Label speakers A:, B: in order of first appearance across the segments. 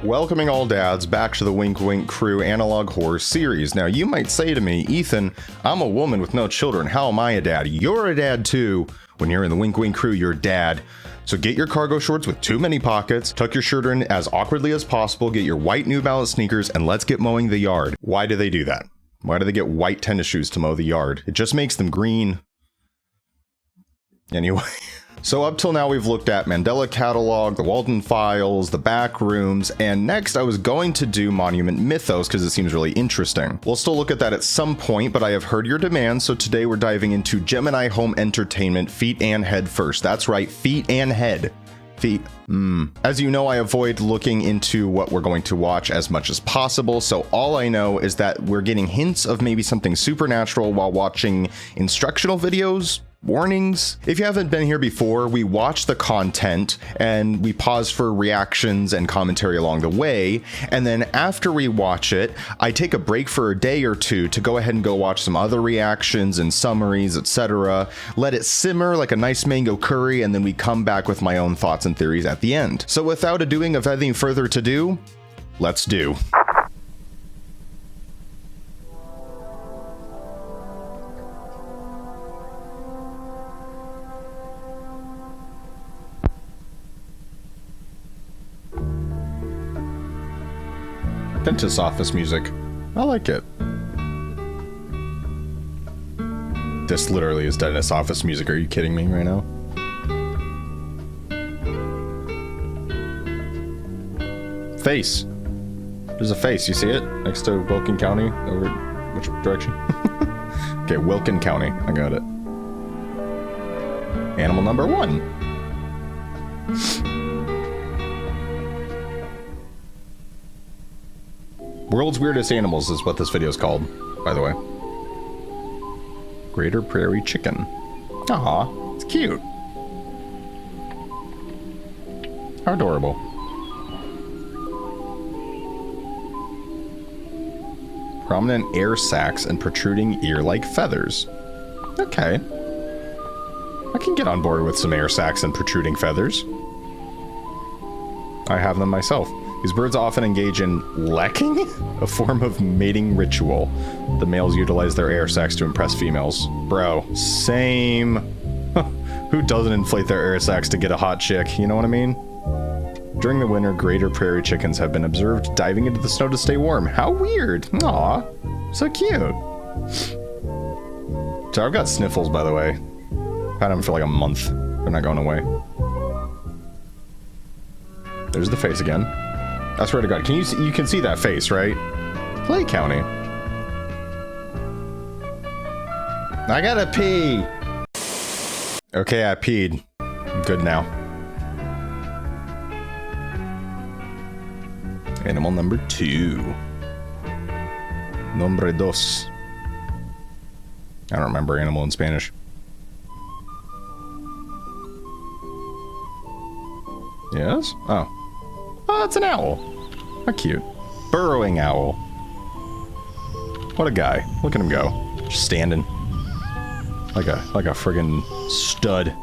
A: Welcoming all dads back to the Wink Wink Crew analog horror series. Now you might say to me, Ethan, I'm a woman with no children. How am I a dad? You're a dad too. When you're in the Wink Wink Crew, you're dad. So get your cargo shorts with too many pockets, tuck your shirt in as awkwardly as possible, get your white New Balance sneakers, and let's get mowing the yard. Why do they do that? Why do they get white tennis shoes to mow the yard? It just makes them green. Anyway. So up till now we've looked at Mandela Catalog, the Walden Files, the Back Rooms, and next I was going to do Monument Mythos because it seems really interesting. We'll still look at that at some point, but I have heard your demands, so today we're diving into Gemini Home Entertainment, feet and head first. That's right, feet and head. Feet. As you know, I avoid looking into what we're going to watch as much as possible, so all I know is that we're getting hints of maybe something supernatural while watching instructional videos. Warnings. If you haven't been here before, we watch the content and we pause for reactions and commentary along the way, and then after we watch it, I take a break for a day or two to go ahead and go watch some other reactions and summaries, etc. Let it simmer like a nice mango curry, and then we come back with my own thoughts and theories at the end. So without adoing of anything further to do, let's do. Dentist office music. I like it. This literally is dentist office music. Are you kidding me right now? Face. There's a face. You see it? Next to Wilkin County? Over which direction? Okay, Wilkin County. I got it. Animal number 1. World's Weirdest Animals is what this video is called, by the way. Greater Prairie Chicken. Aw, it's cute. How adorable. Prominent air sacs and protruding ear-like feathers. Okay. I can get on board with some air sacs and protruding feathers. I have them myself. These birds often engage in lekking, a form of mating ritual. The males utilize their air sacs to impress females. Bro, same. Who doesn't inflate their air sacs to get a hot chick, you know what I mean? During the winter, greater prairie chickens have been observed diving into the snow to stay warm. How weird. Aw, so cute. So I've got sniffles, by the way. I've had them for like a month. They're not going away. There's the face again. I swear to God, can you see, you can see that face, right? Clay County. I gotta pee. Okay, I peed. I'm good now. Animal number 2. Nombre dos. I don't remember animal in Spanish. Yes? Oh. Oh, it's an owl. How cute. Burrowing owl. What a guy. Look at him go. Just standing. Like a friggin' stud.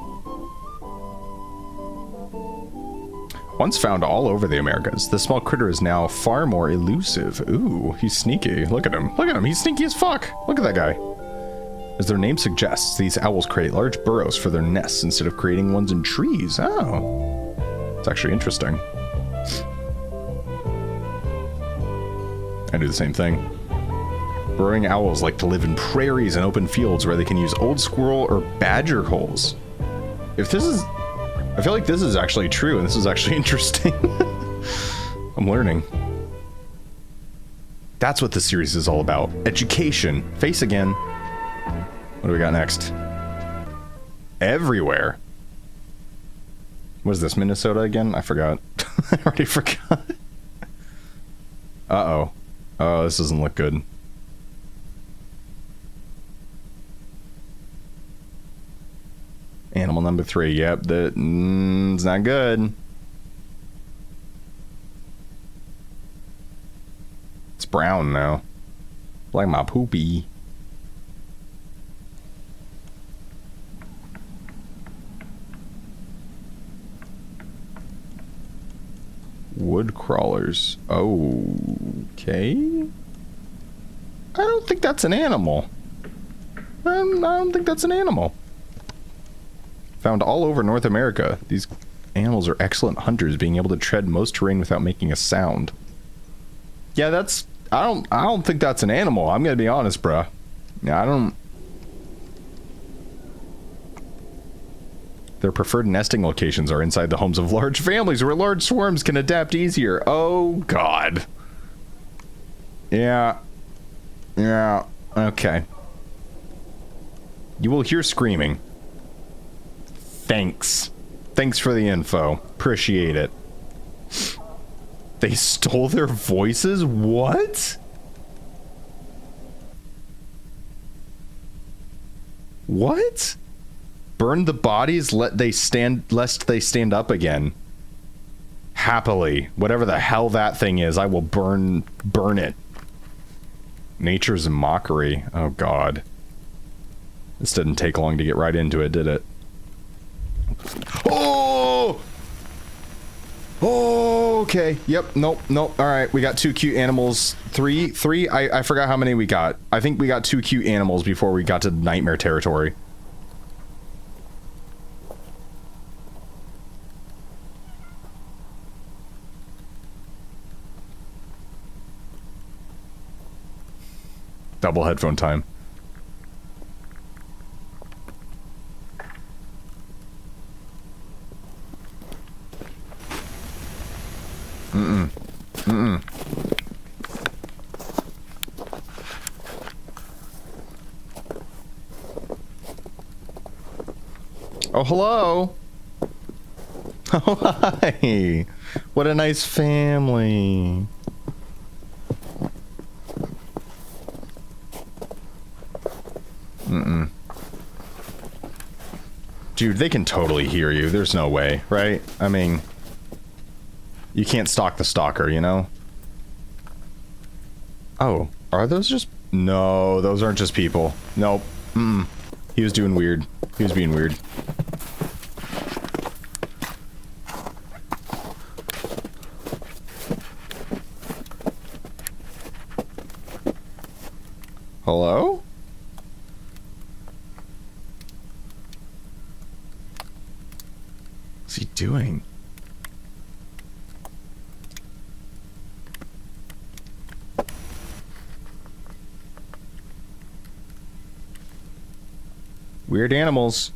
A: Once found all over the Americas, this small critter is now far more elusive. Ooh, he's sneaky. Look at him. Look at him. He's sneaky as fuck. Look at that guy. As their name suggests, these owls create large burrows for their nests instead of creating ones in trees. Oh. It's actually interesting. I do the same thing. Burrowing owls like to live in prairies and open fields where they can use old squirrel or badger holes. If this is... I feel like this is actually true, and this is actually interesting. I'm learning. That's what this series is all about. Education. Face again. What do we got next? Everywhere. What is this, Minnesota again? I forgot. I already forgot. Uh-oh. Oh, this doesn't look good. Animal number 3. Yep, it's not good. It's brown now. Like my poopy. Wood crawlers. Okay. I don't think that's an animal. I don't think that's an animal. Found all over North America. These animals are excellent hunters, being able to tread most terrain without making a sound. Yeah, that's... I don't think that's an animal. I'm gonna be honest, bruh. Yeah, I don't... Their preferred nesting locations are inside the homes of large families where large swarms can adapt easier. Oh, God. Yeah. Yeah. Okay. You will hear screaming. Thanks. Thanks for the info. Appreciate it. They stole their voices? What? What? Burn the bodies, lest they stand up again. Happily. Whatever the hell that thing is, I will burn it. Nature's mockery. Oh, God. This didn't take long to get right into it, did it? Oh! Oh, okay. Yep. Nope. All right. We got 2 cute animals. Three. I forgot how many we got. I think we got 2 cute animals before we got to nightmare territory. Double headphone time. Oh, hello. Oh, hi. What a nice family. Dude, they can totally hear you. There's no way, right? I mean, you can't stalk the stalker, you know? Oh, are those just... No, those aren't just people. Nope. He was doing weird. He was being weird. Hello? What's he doing? Weird animals.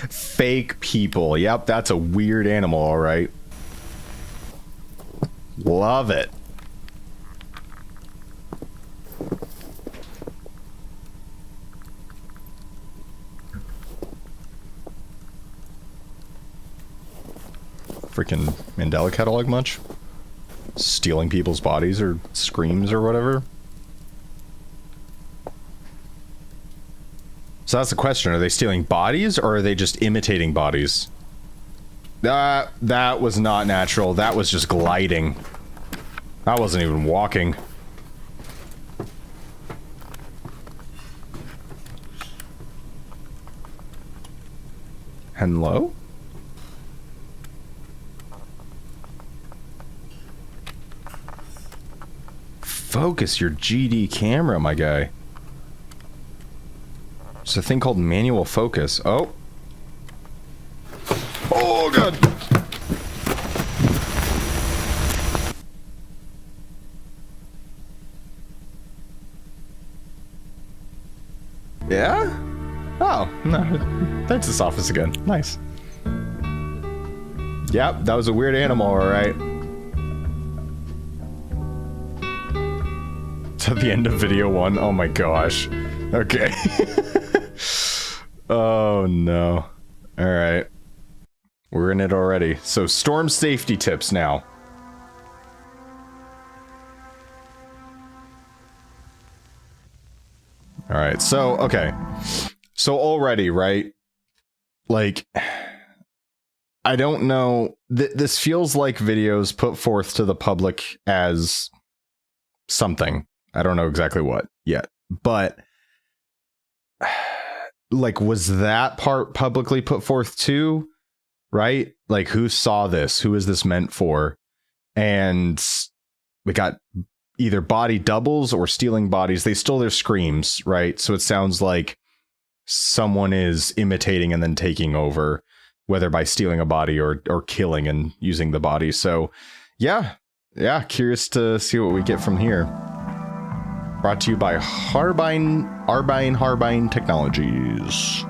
A: Fake people. Yep, that's a weird animal, all right. Love it. Freaking Mandela catalog much? Stealing people's bodies or screams or whatever? So that's the question. Are they stealing bodies or are they just imitating bodies? That was not natural. That was just gliding. That wasn't even walking. Hello? Focus your GD camera, my guy. There's a thing called manual focus. Oh. Oh, God. Yeah? Oh, no. Dentist's office again. Nice. Yep, that was a weird animal, alright. To the end of video 1. Oh my gosh. Okay. Oh no. Alright. We're in it already. So storm safety tips now. Alright, so, okay. So already, right? Like, I don't know. This feels like videos put forth to the public as something. I don't know exactly what yet, but like, was that part publicly put forth too? right? Like, who saw this? Who is this meant for? And we got either body doubles or stealing bodies. They stole their screams, right? So it sounds like someone is imitating and then taking over, whether by stealing a body or killing and using the body. So yeah, curious to see what we get from here. Brought to you by Harbine Technologies.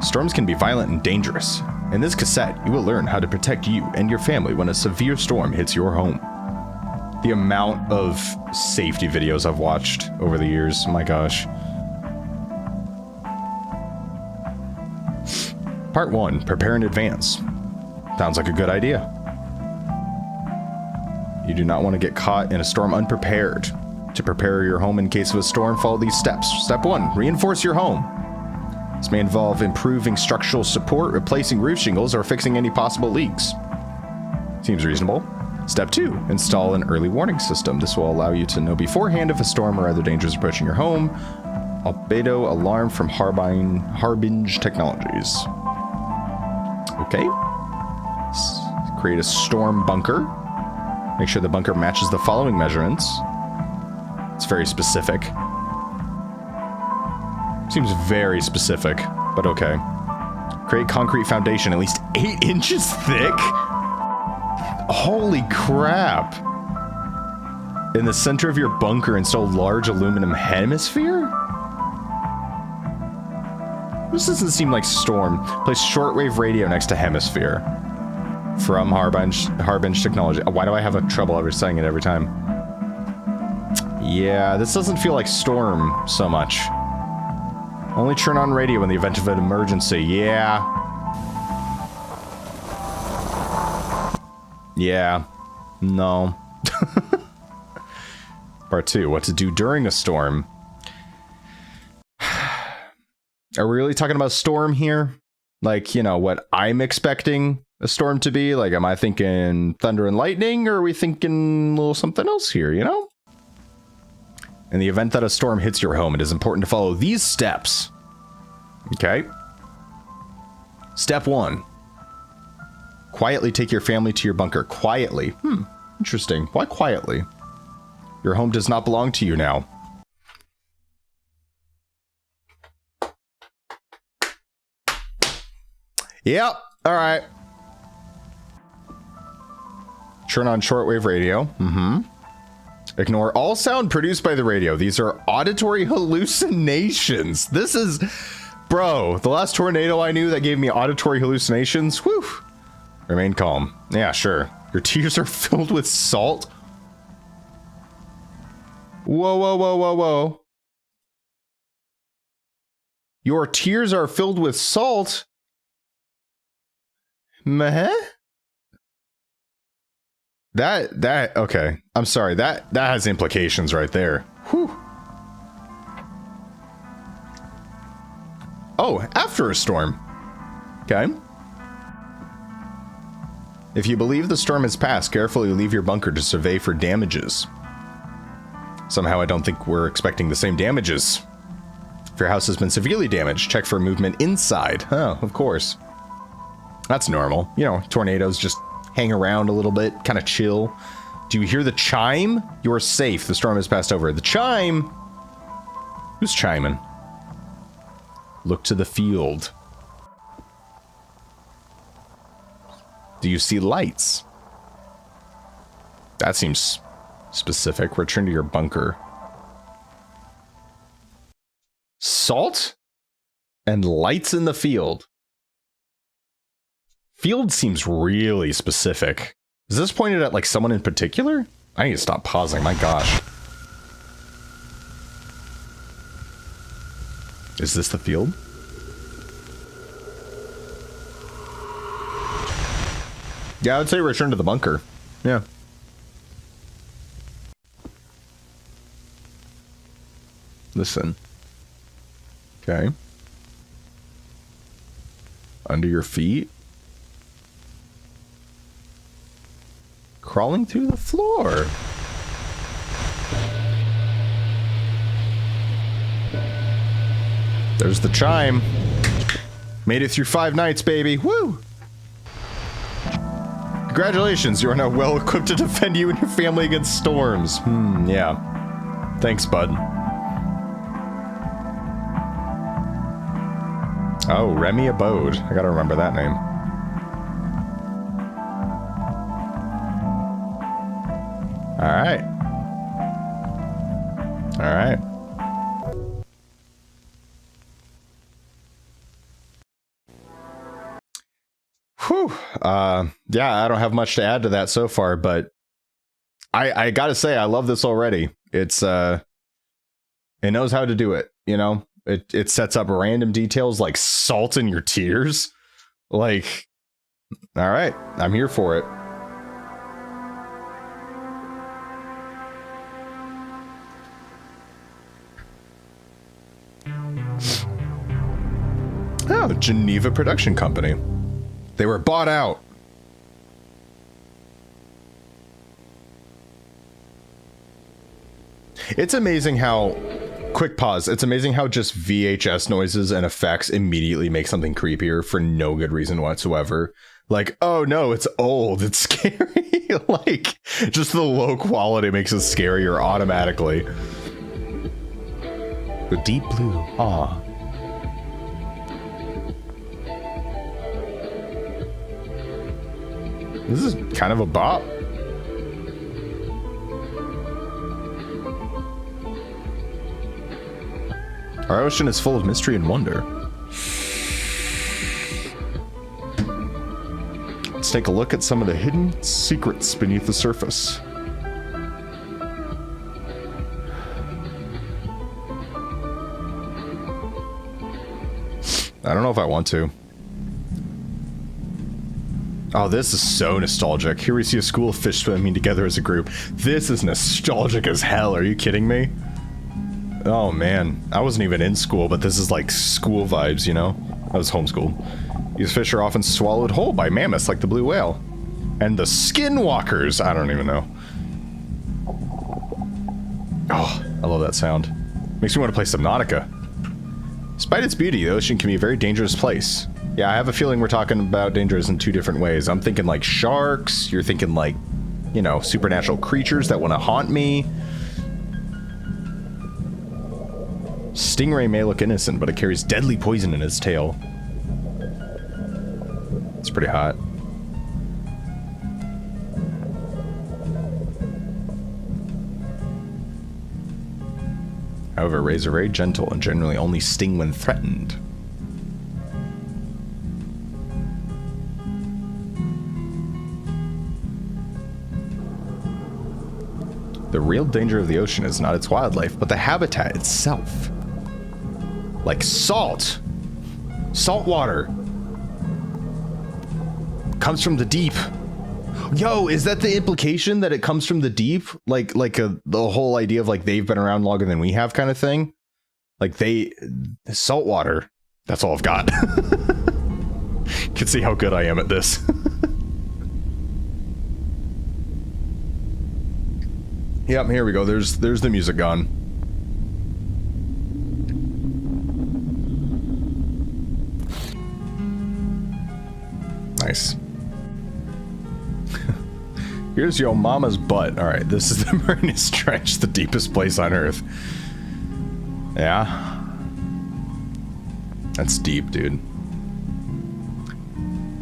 A: Storms can be violent and dangerous. In this cassette, you will learn how to protect you and your family when a severe storm hits your home. The amount of safety videos I've watched over the years, my gosh. Part 1, prepare in advance. Sounds like a good idea. You do not want to get caught in a storm unprepared. To prepare your home in case of a storm, follow these steps. Step 1, reinforce your home. This may involve improving structural support, replacing roof shingles, or fixing any possible leaks. Seems reasonable. Step 2, install an early warning system. This will allow you to know beforehand if a storm or other danger is approaching your home. Albedo alarm from Harbinge Technologies. Okay. Create a storm bunker. Make sure the bunker matches the following measurements. It's very specific. Seems very specific, but okay. Create concrete foundation at least 8 inches thick? Holy crap. In the center of your bunker, install large aluminum hemisphere? This doesn't seem like storm. Place shortwave radio next to hemisphere. From Harbinge Technology. Why do I have trouble ever saying it every time? Yeah, this doesn't feel like storm so much. Only turn on radio in the event of an emergency. Yeah. Yeah. No. Part 2. What to do during a storm. Are we really talking about storm here? Like, you know, what I'm expecting a storm to be? Like, am I thinking thunder and lightning? Or are we thinking a little something else here, you know? In the event that a storm hits your home, it is important to follow these steps. Okay. Step 1. Quietly take your family to your bunker. Quietly. Interesting. Why quietly? Your home does not belong to you now. Yep. All right. Turn on shortwave radio. Ignore all sound produced by the radio. These are auditory hallucinations. This is... Bro, the last tornado I knew that gave me auditory hallucinations. Whew. Remain calm. Yeah, sure. Your tears are filled with salt. Whoa, whoa, whoa, whoa, whoa. Your tears are filled with salt? Meh? That, okay. I'm sorry, that has implications right there. Whew. Oh, after a storm. Okay. If you believe the storm has passed, carefully leave your bunker to survey for damages. Somehow I don't think we're expecting the same damages. If your house has been severely damaged, check for movement inside. Oh, of course. That's normal. You know, tornadoes just hang around a little bit, kind of chill. Do you hear the chime? You're safe. The storm has passed over. The chime? Who's chiming? Look to the field. Do you see lights? That seems specific. Return to your bunker. Salt? And lights in the field. Field seems really specific. Is this pointed at like someone in particular? I need to stop pausing, my gosh. Is this the field? Yeah, I would say return to the bunker. Yeah. Listen. Okay. Under your feet. Crawling through the floor. There's the chime. Made it through 5 nights, baby. Woo! Congratulations, you are now well equipped to defend you and your family against storms. Yeah. Thanks, bud. Oh, Remy Abode. I gotta remember that name. Alright. Alright. Whew. Yeah, I don't have much to add to that so far, but I gotta say, I love this already. It's, it knows how to do it, you know? It sets up random details like salt in your tears. Like, alright, I'm here for it. Oh, Geneva Production Company. They were bought out. It's amazing how... Quick pause. It's amazing how just VHS noises and effects immediately make something creepier for no good reason whatsoever. Like, oh no, it's old. It's scary. Like, just the low quality makes it scarier automatically. The deep blue. Aw. This is kind of a bop. Our ocean is full of mystery and wonder. Let's take a look at some of the hidden secrets beneath the surface. I don't know if I want to. Oh, this is so nostalgic. Here we see a school of fish swimming together as a group. This is nostalgic as hell. Are you kidding me? Oh man, I wasn't even in school, but this is like school vibes, you know? I was homeschooled. These fish are often swallowed whole by mammoths like the blue whale. And the skinwalkers, I don't even know. Oh, I love that sound. Makes me want to play Subnautica. Despite its beauty, the ocean can be a very dangerous place. Yeah, I have a feeling we're talking about dangers in 2 different ways. I'm thinking like sharks, you're thinking like, you know, supernatural creatures that want to haunt me. Stingray may look innocent, but it carries deadly poison in its tail. It's pretty hot. However, rays are very gentle and generally only sting when threatened. The real danger of the ocean is not its wildlife, but the habitat itself. Like salt. Salt water. Comes from the deep. Yo, is that the implication that it comes from the deep? Like the whole idea of like they've been around longer than we have kind of thing? Like salt water. That's all I've got. You can see how good I am at this. Yep, here we go. There's the music gone. Nice. Here's your mama's butt. Alright, this is the Uranus Trench, the deepest place on Earth. Yeah. That's deep, dude.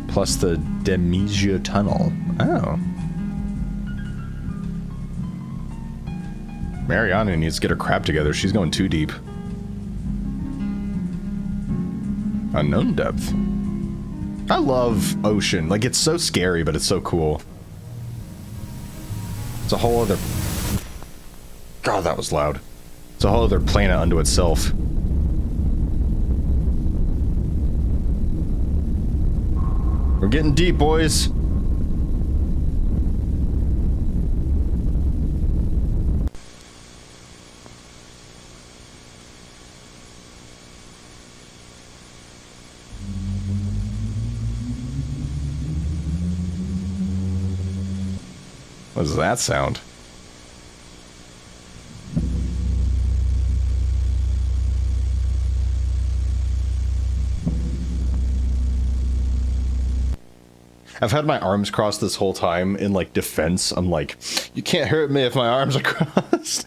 A: Plus the Demesia Tunnel. Oh. Mariana needs to get her crap together. She's going too deep. Unknown depth. I love ocean. Like, it's so scary, but it's so cool. It's a whole other... God, that was loud. It's a whole other planet unto itself. We're getting deep, boys. What does that sound? I've had my arms crossed this whole time in, like, defense. I'm like, you can't hurt me if my arms are crossed.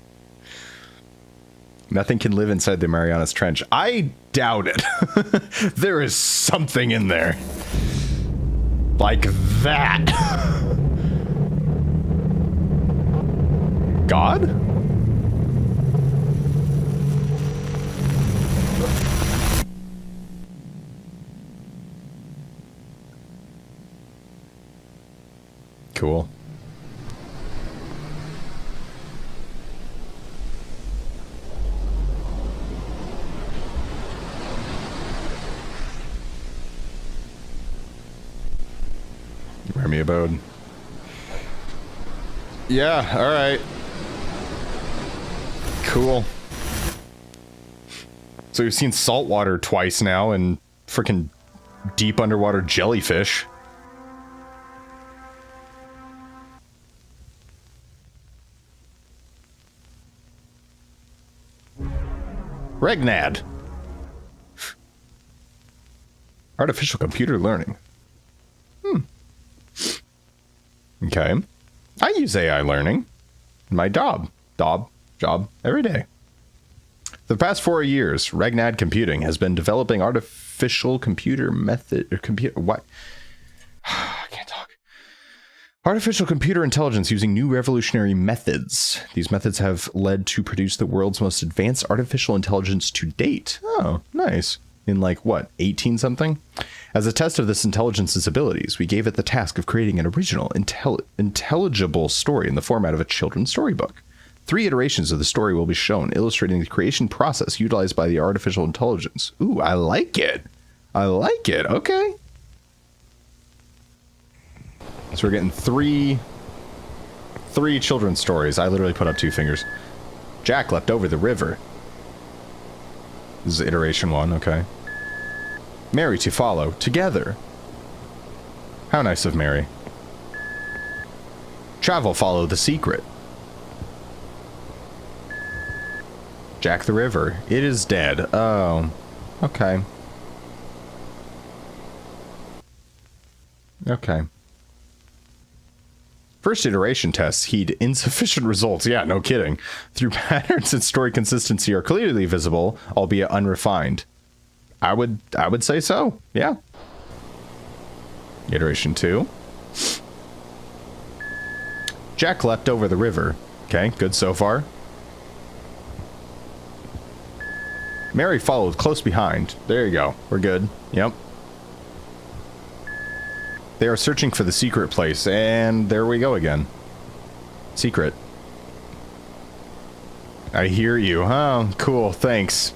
A: Nothing can live inside the Marianas Trench. I doubt it. There is something in there. Like that. God? Cool. Wear me a bone. Yeah, alright. Cool. So we've seen saltwater twice now and freaking deep underwater jellyfish. Regnad. Artificial computer learning. Okay. I use AI learning in my job every day. For the past 4 years, Regnad Computing has been developing artificial computer what? I can't talk. Artificial computer intelligence using new revolutionary methods. These methods have led to produce the world's most advanced artificial intelligence to date. Oh, nice. In like, what, 18 something? As a test of this intelligence's abilities, we gave it the task of creating an original, intelligible story in the format of a children's storybook. 3 iterations of the story will be shown, illustrating the creation process utilized by the artificial intelligence. Ooh, I like it. I like it. Okay. So we're getting three children's stories. I literally put up 2 fingers. Jack leapt over the river. This is iteration 1, okay. Mary to follow, together. How nice of Mary. Travel, follow the secret. Jack the river. It is dead. Oh, okay. Okay. First iteration tests heed insufficient results. Yeah, no kidding. Through patterns and story consistency are clearly visible, albeit unrefined. I would say so. Yeah. Iteration 2. Jack leapt over the river. Okay, good so far. Mary followed close behind. There you go. We're good. Yep. They are searching for the secret place, and there we go again. Secret. I hear you. Oh, cool. Thanks.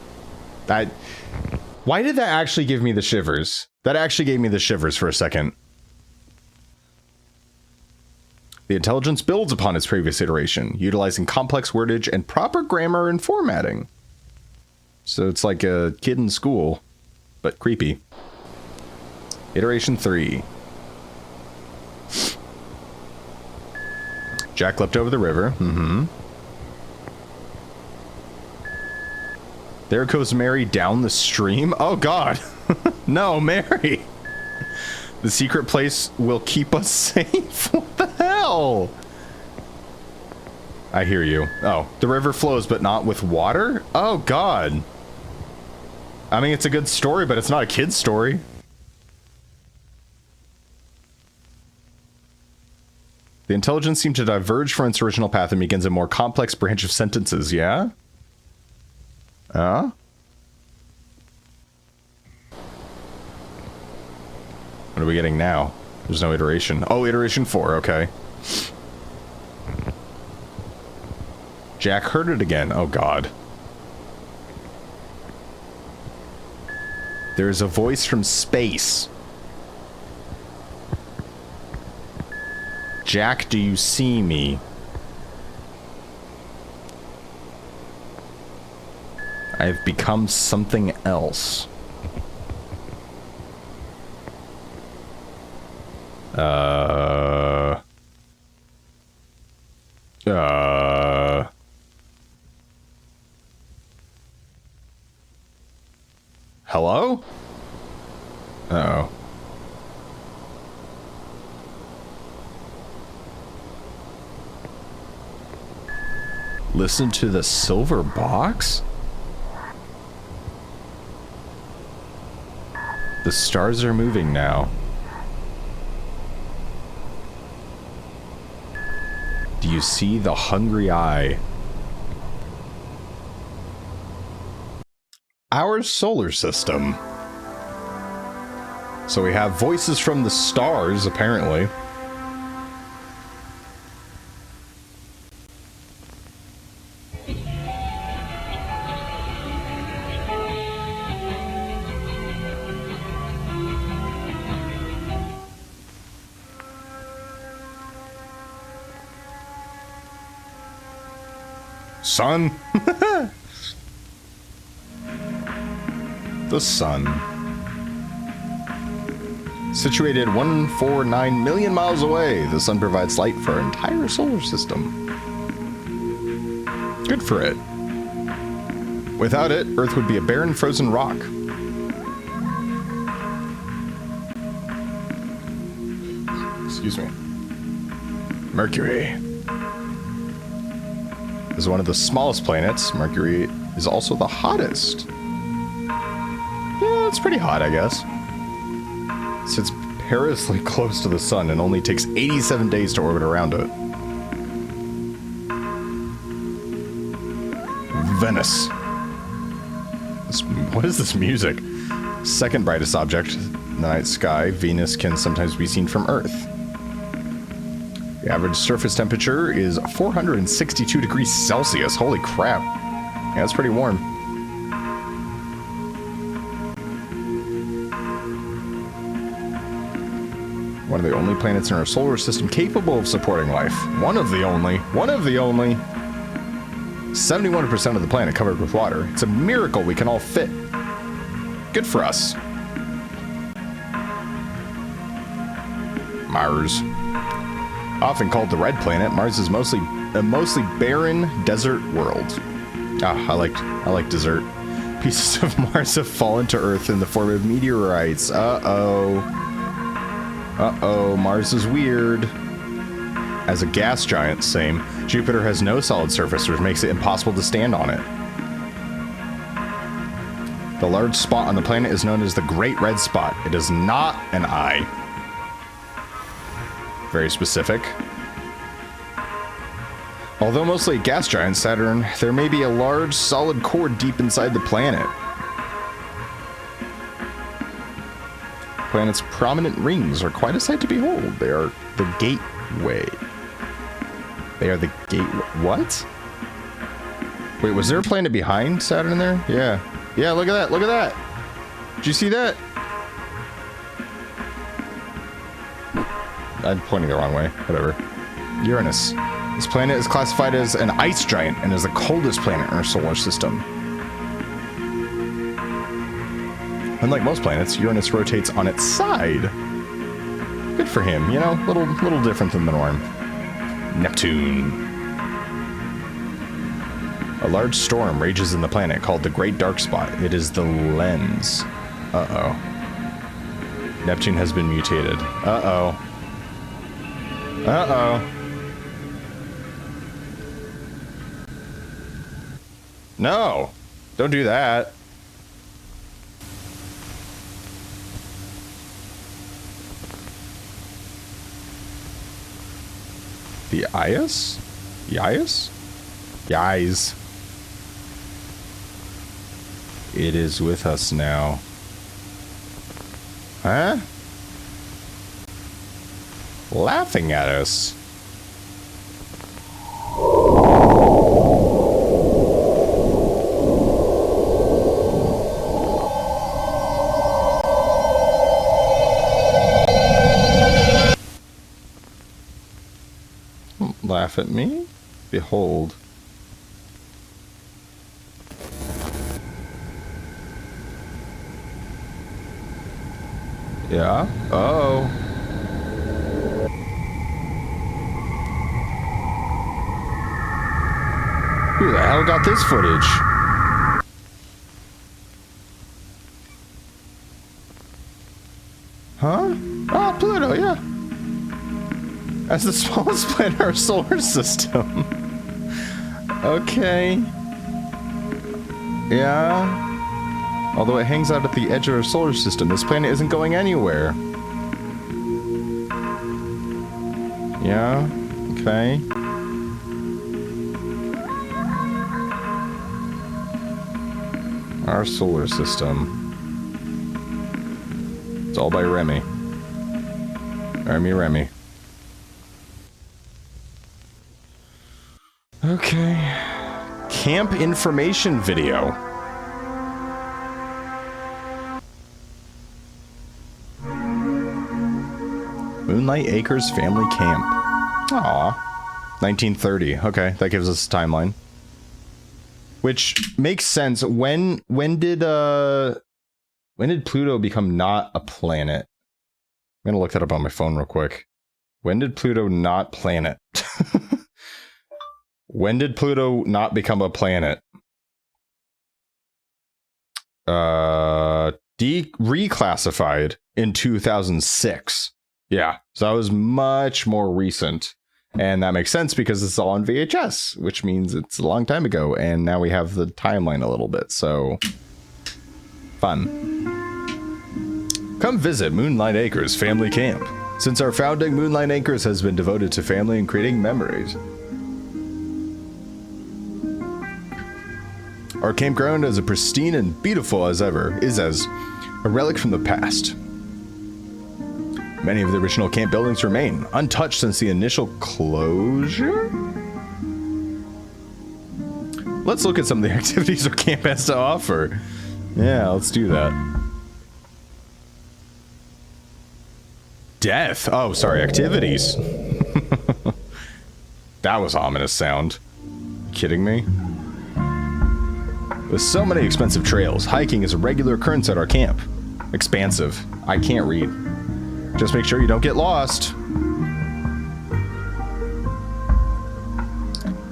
A: Why did that actually give me the shivers? That actually gave me the shivers for a second. The intelligence builds upon its previous iteration, utilizing complex wordage and proper grammar and formatting. So it's like a kid in school, but creepy. Iteration 3. Jack leapt over the river. Mm-hmm. There goes Mary down the stream. Oh, God. No, Mary. The secret place will keep us safe. What the hell? I hear you. Oh, the river flows, but not with water? Oh, God. I mean, it's a good story, but it's not a kid's story. The intelligence seemed to diverge from its original path and begins a more complex branch of sentences, yeah? What are we getting now? There's no iteration. Oh, iteration 4, okay. Jack heard it again. Oh, God. There's a voice from space. Jack, do you see me? I've become something else. Hello? Uh-oh. Listen to the silver box? The stars are moving now. Do you see the hungry eye? Our solar system. So we have voices from the stars, apparently. Sun. The sun. Situated 149 million miles away, the sun provides light for our entire solar system. Good for it. Without it, Earth would be a barren, frozen rock. Excuse me. Mercury is one of the smallest planets. Mercury is also the hottest. Yeah, it's pretty hot, I guess. So it's perilously close to the sun and only takes 87 days to orbit around it. Venus. What is this music? Second brightest object in the night sky, Venus can sometimes be seen from Earth. The average surface temperature is 462 degrees Celsius. Holy crap. Yeah, that's pretty warm. One of the only planets in our solar system capable of supporting life. One of the only. 71% of the planet covered with water. It's a miracle we can all fit. Good for us. Mars. Often called the Red Planet, Mars is mostly a barren desert world. Ah, I like dessert. Pieces of Mars have fallen to Earth in the form of meteorites. Uh-oh, Mars is weird. As a gas giant, same. Jupiter has no solid surface, which makes it impossible to stand on it. The large spot on the planet is known as the Great Red Spot. It is not an eye. Very specific. Although mostly a gas giant, Saturn, there may be a large solid core deep inside the planet. Planet's prominent rings are quite a sight to behold. They are the gateway. They are the gateway. What? Wait, was there a planet behind Saturn there? Yeah. Yeah, look at that. Look at that. Did you see that? I'm pointing the wrong way. Whatever. Uranus. This planet is classified as an ice giant and is the coldest planet in our solar system. Unlike most planets, Uranus rotates on its side. Good for him, you know, little different than the norm. Neptune. A large storm rages in the planet called the Great Dark Spot. It is the lens. Uh-oh. Neptune has been mutated. Uh-oh. Uh-oh. No! Don't do that. The Ias? Yais? Yais. It is with us now. Huh? Laughing at us. Laugh at me? Behold. Yeah? Oh. Who the hell got this footage? Huh? Oh, Pluto, yeah. As the smallest planet in our solar system. Okay. Yeah. Although it hangs out at the edge of our solar system, this planet isn't going anywhere. Yeah. Okay. Our solar system. It's all by Remy. Remy. Okay. Camp information video. Moonlight Acres Family Camp. Aw. 1930. Okay, that gives us a timeline. Which makes sense. When did Pluto become not a planet? I'm gonna look that up on my phone real quick. When did Pluto not planet? When did Pluto not become a planet? Reclassified in 2006. Yeah, so that was much more recent. And that makes sense because it's all on VHS, which means it's a long time ago. And now we have the timeline a little bit, so fun. Come visit Moonlight Acres Family Camp. Since our founding, Moonlight Acres has been devoted to family and creating memories. Our campground is as pristine and beautiful as ever, is as a relic from the past. Many of the original camp buildings remain untouched since the initial closure. Let's look at some of the activities our camp has to offer. Yeah, let's do that. Death. Oh, sorry, activities. That was ominous sound. Kidding me? With so many expensive trails, hiking is a regular occurrence at our camp. Expansive. I can't read. Just make sure you don't get lost.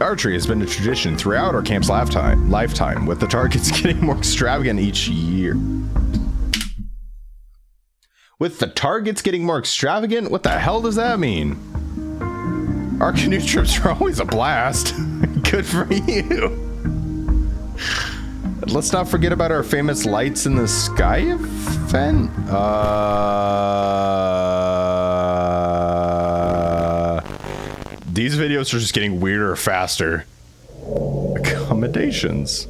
A: Archery has been a tradition throughout our camp's lifetime, with the targets getting more extravagant each year. With the targets getting more extravagant? What the hell does that mean? Our canoe trips are always a blast. Good for you. Let's not forget about our famous lights in the sky event. These videos are just getting weirder faster. Accommodations.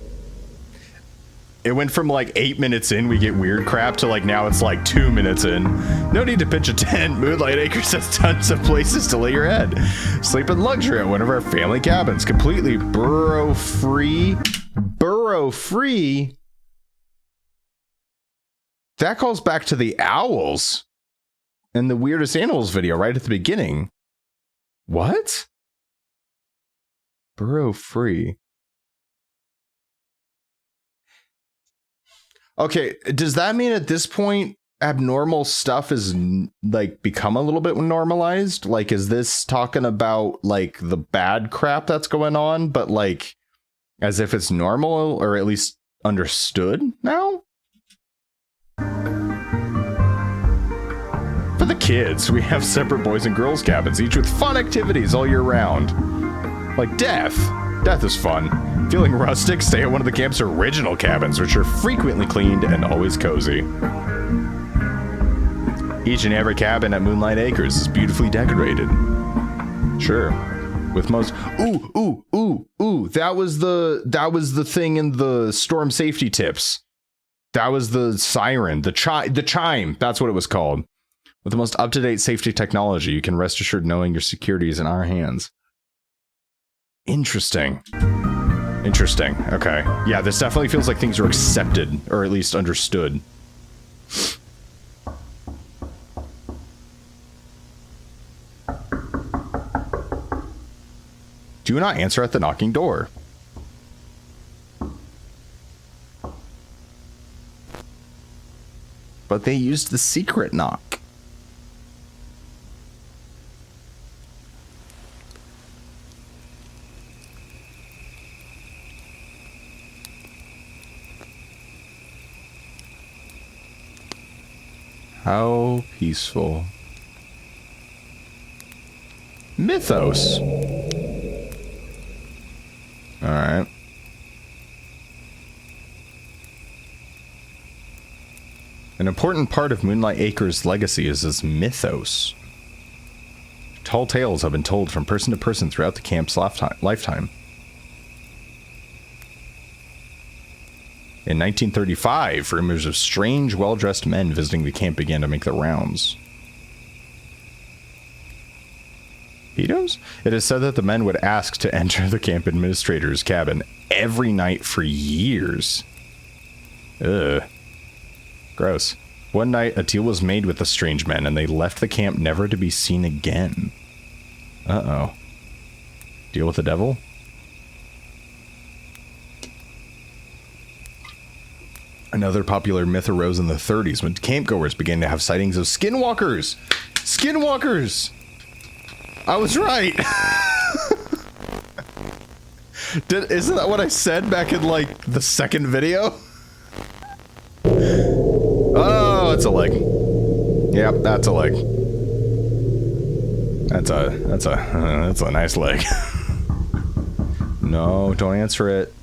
A: It went from like 8 minutes in, we get weird crap, to like now it's like 2 minutes in. No need to pitch a tent. Moonlight Acres has tons of places to lay your head. Sleep in luxury at one of our family cabins, completely burrow-free. Burrow-free? That calls back to the owls in the Weirdest Animals video right at the beginning. What? Burrow-free. Okay, does that mean at this point abnormal stuff is like become a little bit normalized? Like, is this talking about like the bad crap that's going on, but like as if it's normal or at least understood now? For the kids, we have separate boys and girls cabins, each with fun activities all year round. Like death. Death is fun. Feeling rustic? Stay at one of the camp's original cabins, which are frequently cleaned and always cozy. Each and every cabin at Moonlight Acres is beautifully decorated. Sure. With most... Ooh. That was the thing in the storm safety tips. That was the siren. The chime. That's what it was called. With the most up-to-date safety technology, you can rest assured knowing your security is in our hands. Interesting. Okay. Yeah, this definitely feels like things are accepted, or at least understood. Do not answer at the knocking door. But they used the secret knock. How peaceful. Mythos. Alright. An important part of Moonlight Acres' legacy is its mythos. Tall tales have been told from person to person throughout the camp's lifetime. In 1935, rumors of strange, well-dressed men visiting the camp began to make the rounds. Pedos? It is said that the men would ask to enter the camp administrator's cabin every night for years. Ugh. Gross. One night, a deal was made with the strange men, and they left the camp never to be seen again. Uh-oh. Deal with the devil? Another popular myth arose in the 30s when campgoers began to have sightings of skinwalkers! Skinwalkers! I was right! Isn't that what I said back in, like, the second video? Oh, it's a leg. Yep, that's a leg. That's a nice leg. No, don't answer it.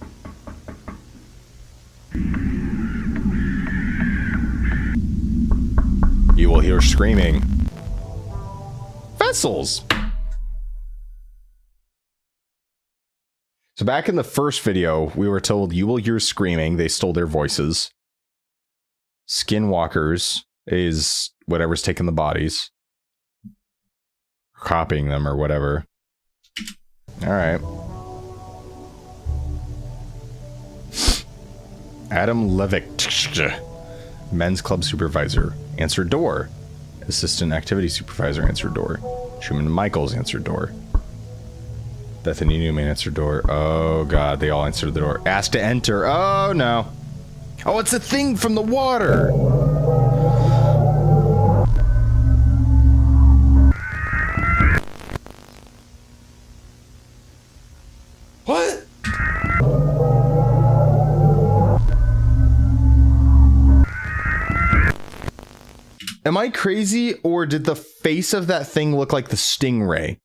A: You will hear screaming. Vessels! So back in the first video, we were told you will hear screaming. They stole their voices. Skinwalkers is whatever's taking the bodies. Copying them or whatever. Alright. Adam Levick. Men's club supervisor. Answer door. Assistant activity supervisor. Answer door. Truman Michaels. Answer door. Bethany Newman answered door. Oh god, they all answered the door. Asked to enter. Oh no. Oh, it's a thing from the water. What? Am I crazy, or did the face of that thing look like the stingray?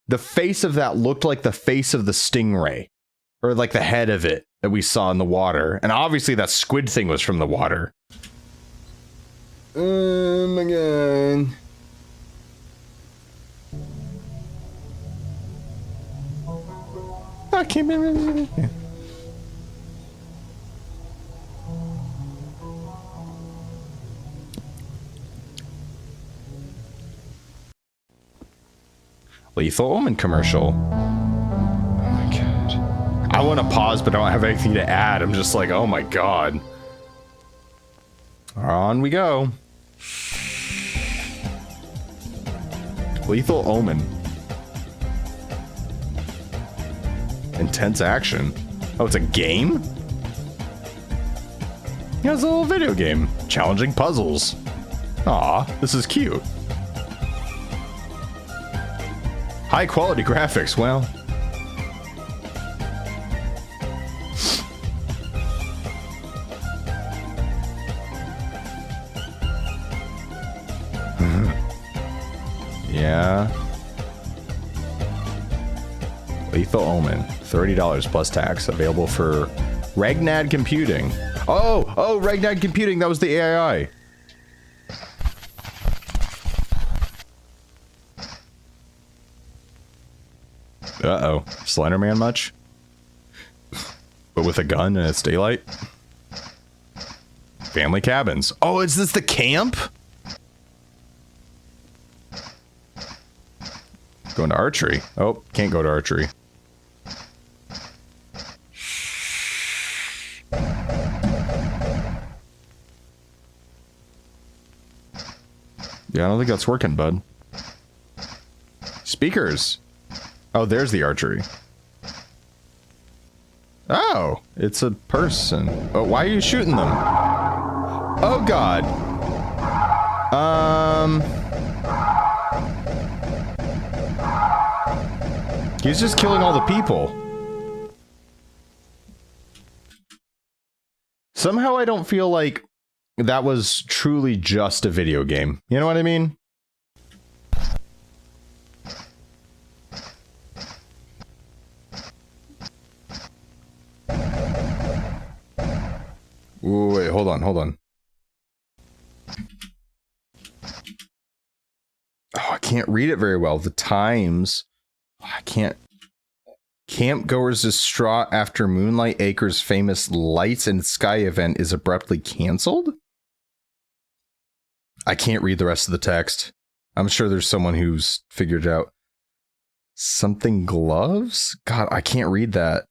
A: The face of that looked like the face of the stingray. Or like the head of it that we saw in the water. And obviously that squid thing was from the water. Oh my god. I can't remember. Lethal Omen commercial. Oh my god. I want to pause, but I don't have anything to add. I'm just like, oh my god. On we go. Lethal Omen. Intense action. Oh, it's a game? Yeah, it's a little video game. Challenging puzzles. Aw, this is cute. High quality graphics, well. Yeah. Lethal Omen, $30 plus tax, available for Ragnad Computing. Oh, Ragnad Computing, that was the AI. Uh-oh. Slenderman much? But with a gun and it's daylight? Family cabins. Oh, is this the camp? Going to archery. Oh, can't go to archery. Yeah, I don't think that's working, bud. Speakers. Oh, there's the archery. Oh, it's a person. Oh, why are you shooting them? Oh, God. He's just killing all the people. Somehow I don't feel like that was truly just a video game. You know what I mean? Ooh, wait, hold on. Oh, I can't read it very well. The Times. Oh, I can't. Campgoers distraught after Moonlight Acres' famous Lights and Sky event is abruptly canceled? I can't read the rest of the text. I'm sure there's someone who's figured it out. Something gloves? God, I can't read that.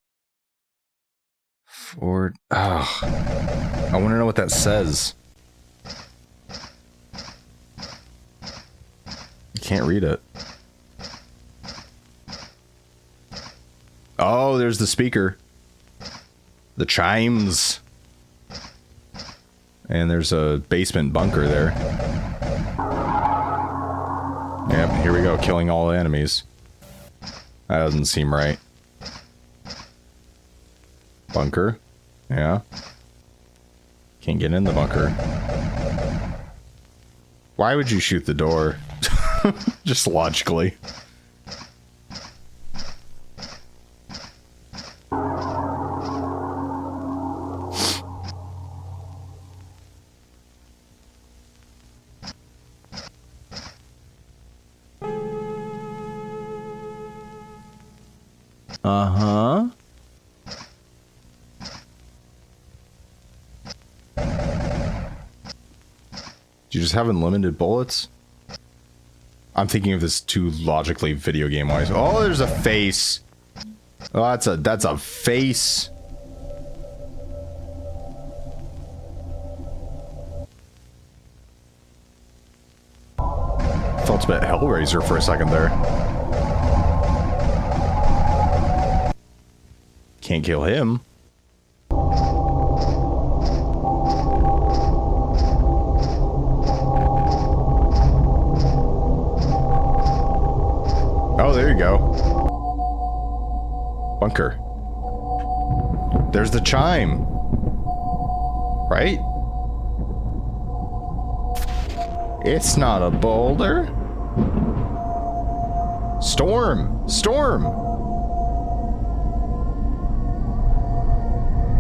A: Ford. Oh, I want to know what that says. I can't read it. Oh, there's the speaker. The chimes. And there's a basement bunker there. Yep, here we go, killing all the enemies. That doesn't seem right. Bunker. Yeah. Can't get in the bunker. Why would you shoot the door? Just logically. Uh-huh. Do you just have unlimited bullets? I'm thinking of this too logically video game wise. Oh, there's a face. Oh, that's a face. Felt a bit Hellraiser for a second there. Can't kill him. Oh, there you go. Bunker. There's the chime. Right? It's not a boulder. Storm! Storm!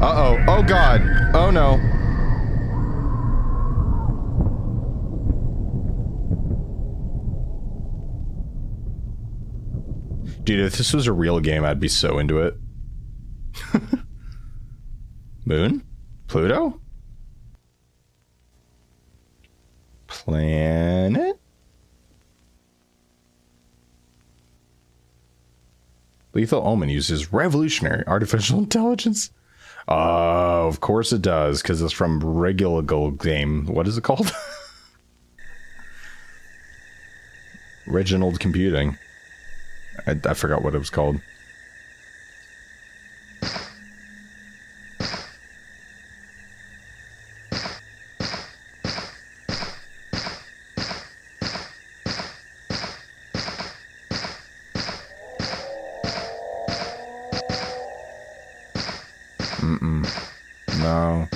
A: Uh-oh. Oh, God. Oh, no. Dude, if this was a real game, I'd be so into it. Moon? Pluto? Planet? Lethal Omen uses revolutionary artificial intelligence. Oh, of course it does, because it's from regular game. What is it called? Reginald Computing. I forgot what it was called. No.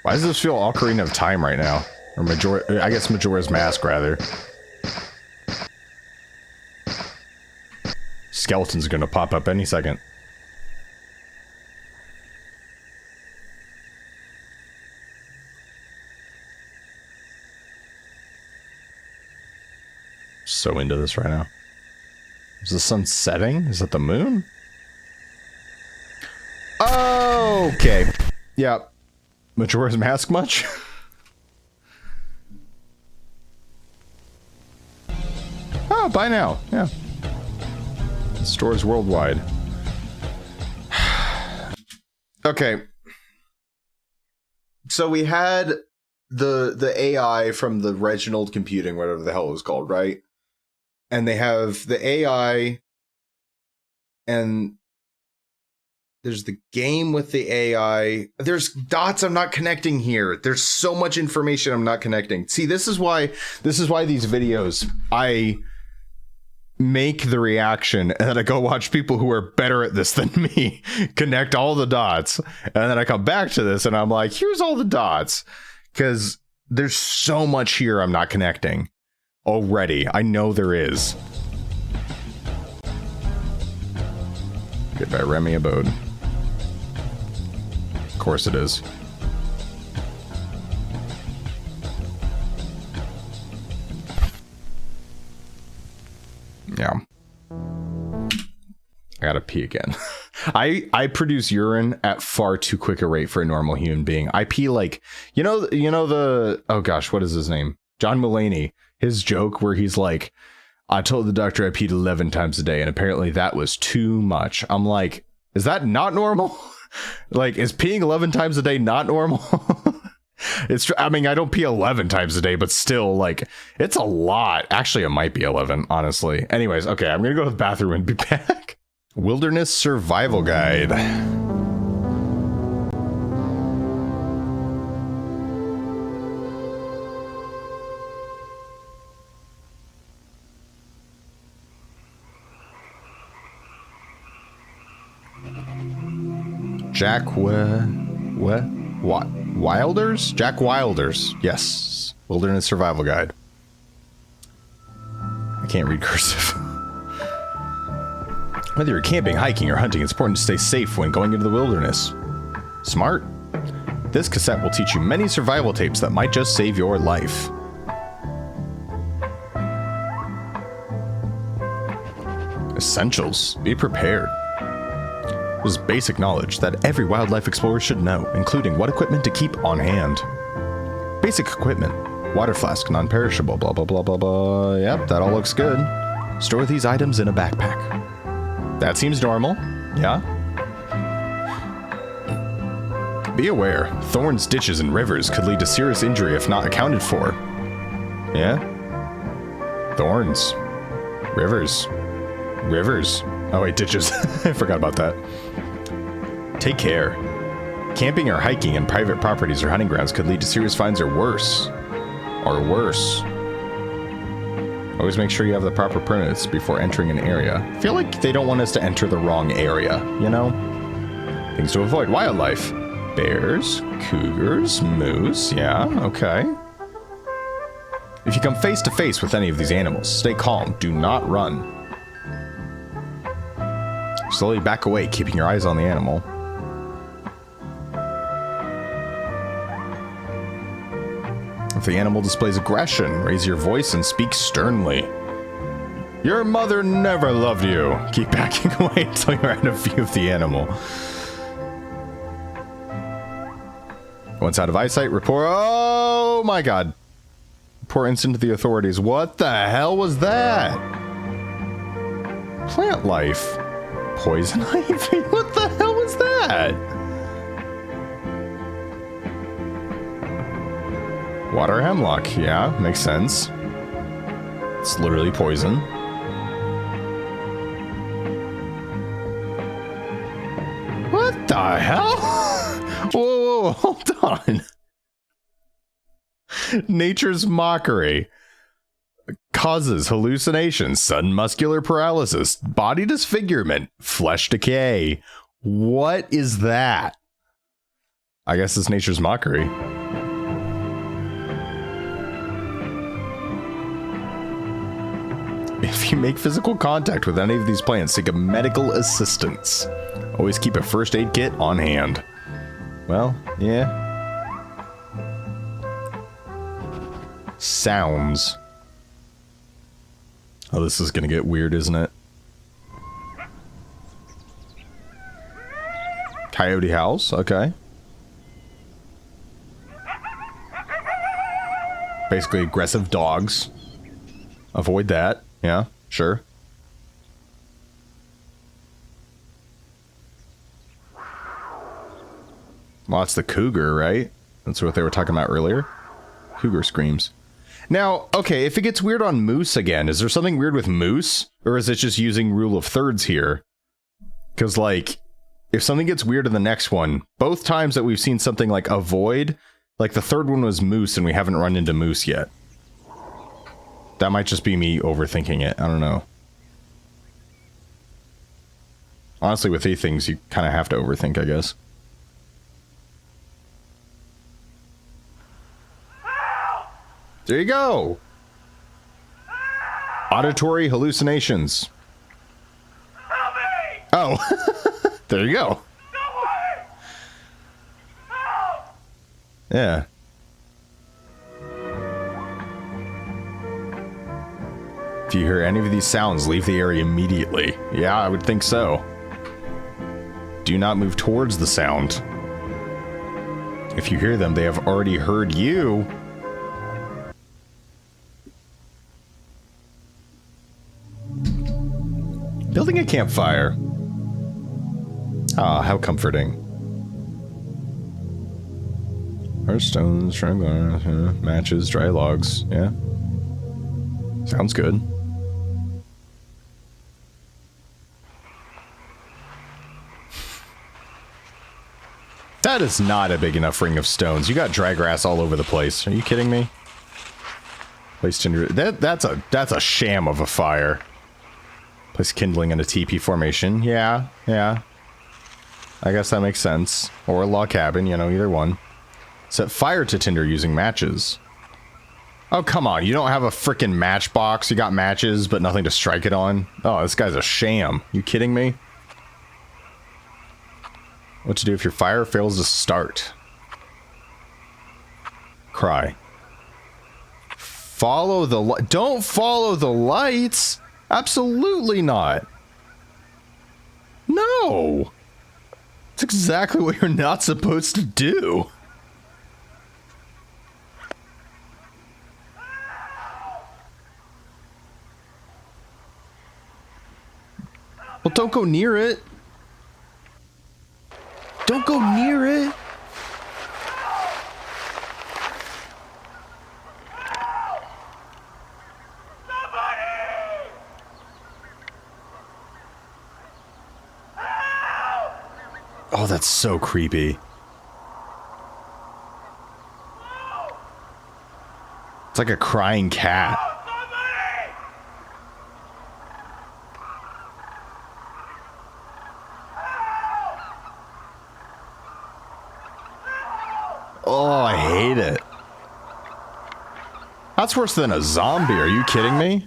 A: Why does this feel Ocarina of Time right now? Or I guess Majora's Mask, rather. Skeleton's gonna pop up any second. So into this right now. Is the sun setting? Is that the moon? Okay. Yeah. Majora's Mask much? Oh, buy now. Yeah. Stores worldwide. Okay. So we had the AI from the Reginald Computing, whatever the hell it was called, right? And they have the AI, and there's the game with the AI. There's dots I'm not connecting here. There's so much information I'm not connecting. See, this is why these videos, I make the reaction and then I go watch people who are better at this than me connect all the dots, and then I come back to this and I'm like, here's all the dots, because there's so much here I'm not connecting already. I know there is. Goodbye, Remy Abode. course it is. Yeah. I gotta pee again. I produce urine at far too quick a rate for a normal human being. I pee like, you know the, oh gosh, what is his name? John Mulaney. His joke where he's like, I told the doctor I peed 11 times a day, and apparently that was too much. I'm like, is that not normal? Like, is peeing 11 times a day not normal? I mean, I don't pee 11 times a day, but still, like, it's a lot. Actually, it might be 11, honestly. Anyways, okay, I'm gonna go to the bathroom and be back. Wilderness Survival Guide. Jack Wilders? Jack Wilders. Yes. Wilderness Survival Guide. I can't read cursive. Whether you're camping, hiking, or hunting, it's important to stay safe when going into the wilderness. Smart? This cassette will teach you many survival tapes that might just save your life. Essentials. Be prepared. There's basic knowledge that every wildlife explorer should know, including what equipment to keep on hand. Basic equipment. Water flask, non-perishable, blah blah blah blah blah. Yep, that all looks good. Store these items in a backpack. That seems normal. Yeah. Be aware, thorns, ditches, and rivers could lead to serious injury if not accounted for. Yeah? Thorns. Rivers. Rivers. Oh wait, ditches. I forgot about that. Take care. Camping or hiking in private properties or hunting grounds could lead to serious fines or worse. Or worse. Always make sure you have the proper permits before entering an area. I feel like they don't want us to enter the wrong area, you know? Things to avoid. Wildlife. Bears, cougars, moose. Yeah, okay. If you come face to face with any of these animals, stay calm. Do not run. Slowly back away, keeping your eyes on the animal. If the animal displays aggression, raise your voice and speak sternly. Your mother never loved you. Keep backing away until you're out of view of the animal. Once out of eyesight, report. Oh my god. Report instant to the authorities. What the hell was that? Plant life. Poison ivy? What the hell was that? Water hemlock. Yeah, makes sense. It's literally poison. What the hell? Whoa, hold on. Nature's mockery. Causes hallucinations, sudden muscular paralysis, body disfigurement, flesh decay. What is that? I guess it's nature's mockery. If you make physical contact with any of these plants, seek a medical assistance. Always keep a first aid kit on hand. Well, yeah. Sounds. Oh, this is gonna get weird, isn't it? Coyote howls, okay. Basically aggressive dogs. Avoid that. Yeah, sure. Well, that's the cougar, right? That's what they were talking about earlier. Cougar screams. Now, okay, if it gets weird on moose again, is there something weird with moose? Or is it just using rule of thirds here? Because, like, if something gets weird in the next one, both times that we've seen something like avoid, like the third one was moose and we haven't run into moose yet. That might just be me overthinking it. I don't know. Honestly, with these things, you kind of have to overthink, I guess. There you go. Auditory hallucinations. Help me! Oh, there you go. Yeah. If you hear any of these sounds, leave the area immediately. Yeah, I would think so. Do not move towards the sound. If you hear them, they have already heard you. Building a campfire. Ah, how comforting. Stones, matches, dry logs. Yeah. Sounds good. That is not a big enough ring of stones. You got dry grass all over the place. Are you kidding me? Place tinder. That's a sham of a fire. Place kindling in a teepee formation. Yeah. I guess that makes sense. Or a log cabin, you know, either one. Set fire to tinder using matches. Oh, come on. You don't have a freaking matchbox. You got matches, but nothing to strike it on. Oh, this guy's a sham. You kidding me? What to do if your fire fails to start? Cry. Follow the light. Don't follow the lights. Absolutely not. No. That's exactly what you're not supposed to do. Well, don't go near it. Don't go near it. Oh, that's so creepy. It's like a crying cat. Oh, I hate it. That's worse than a zombie. Are you kidding me?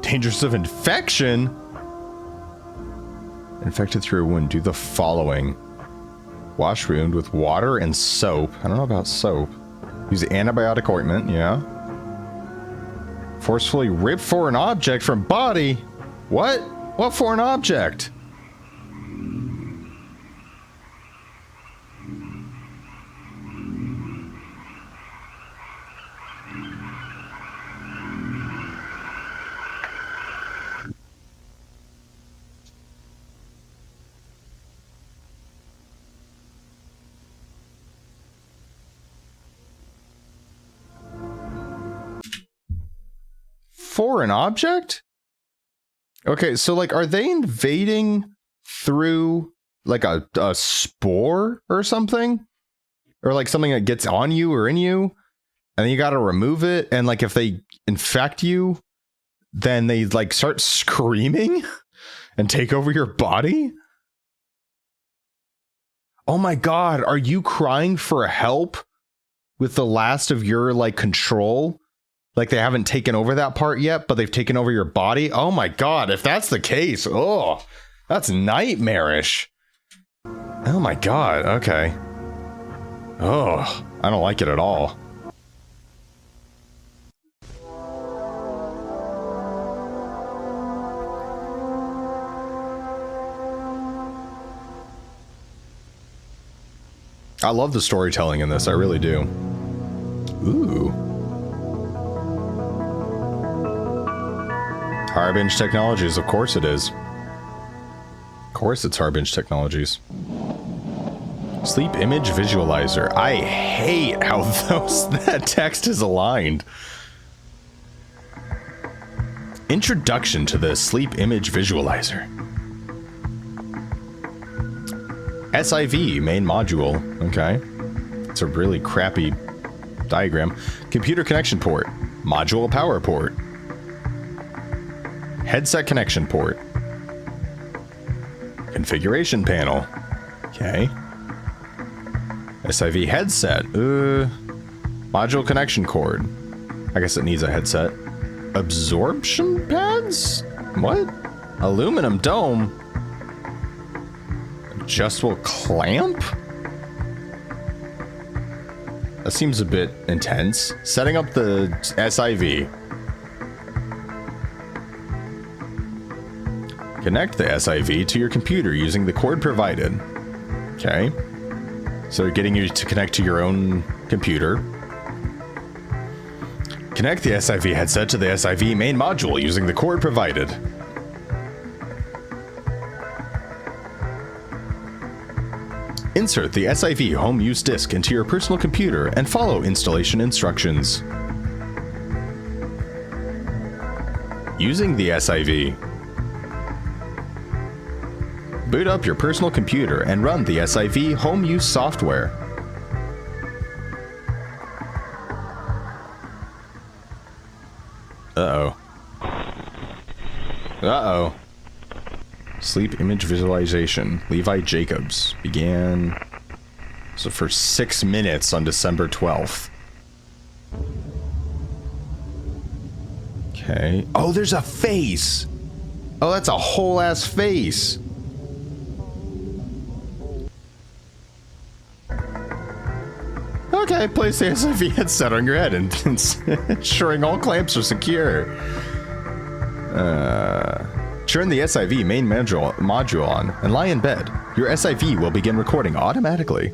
A: Dangerous of infection? Infected through a wound. Do the following. Wash wound with water and soap. I don't know about soap. Use antibiotic ointment. Yeah. Forcefully rip for an object from body. What? What for an object? For an object? Okay, so like, are they invading through like a spore or something? Or like something that gets on you or in you, and then you gotta remove it, and like if they infect you, then they like start screaming and take over your body? Oh my god, are you crying for help with the last of your like control? Like they haven't taken over that part yet, but they've taken over your body? Oh my god, if that's the case, oh, that's nightmarish. Oh my god, okay. Oh, I don't like it at all. I love the storytelling in this, I really do. Ooh. Harbinge Technologies, of course it is. Of course it's Harbinge Technologies. Sleep Image Visualizer. I hate how that text is aligned. Introduction to the Sleep Image Visualizer. SIV, main module. Okay. It's a really crappy diagram. Computer connection port. Module power port. Headset connection port. configuration panel. Okay. SIV headset. Module connection cord. I guess it needs a headset. Absorption pads? What? Aluminum dome? Adjustable clamp? That seems a bit intense. Setting up the SIV. Connect the SIV to your computer using the cord provided. Okay. So they're getting you to connect to your own computer. Connect the SIV headset to the SIV main module using the cord provided. Insert the SIV home use disk into your personal computer and follow installation instructions. Using the SIV. Boot up your personal computer and run the SIV home use software. Uh-oh. Uh-oh. Sleep image visualization. Levi Jacobs began so for 6 minutes on December 12th. Okay. Oh, there's a face. Oh, that's a whole ass face. Okay, place the SIV headset on your head and ensuring all clamps are secure. Turn the SIV main module on and lie in bed. Your SIV will begin recording automatically.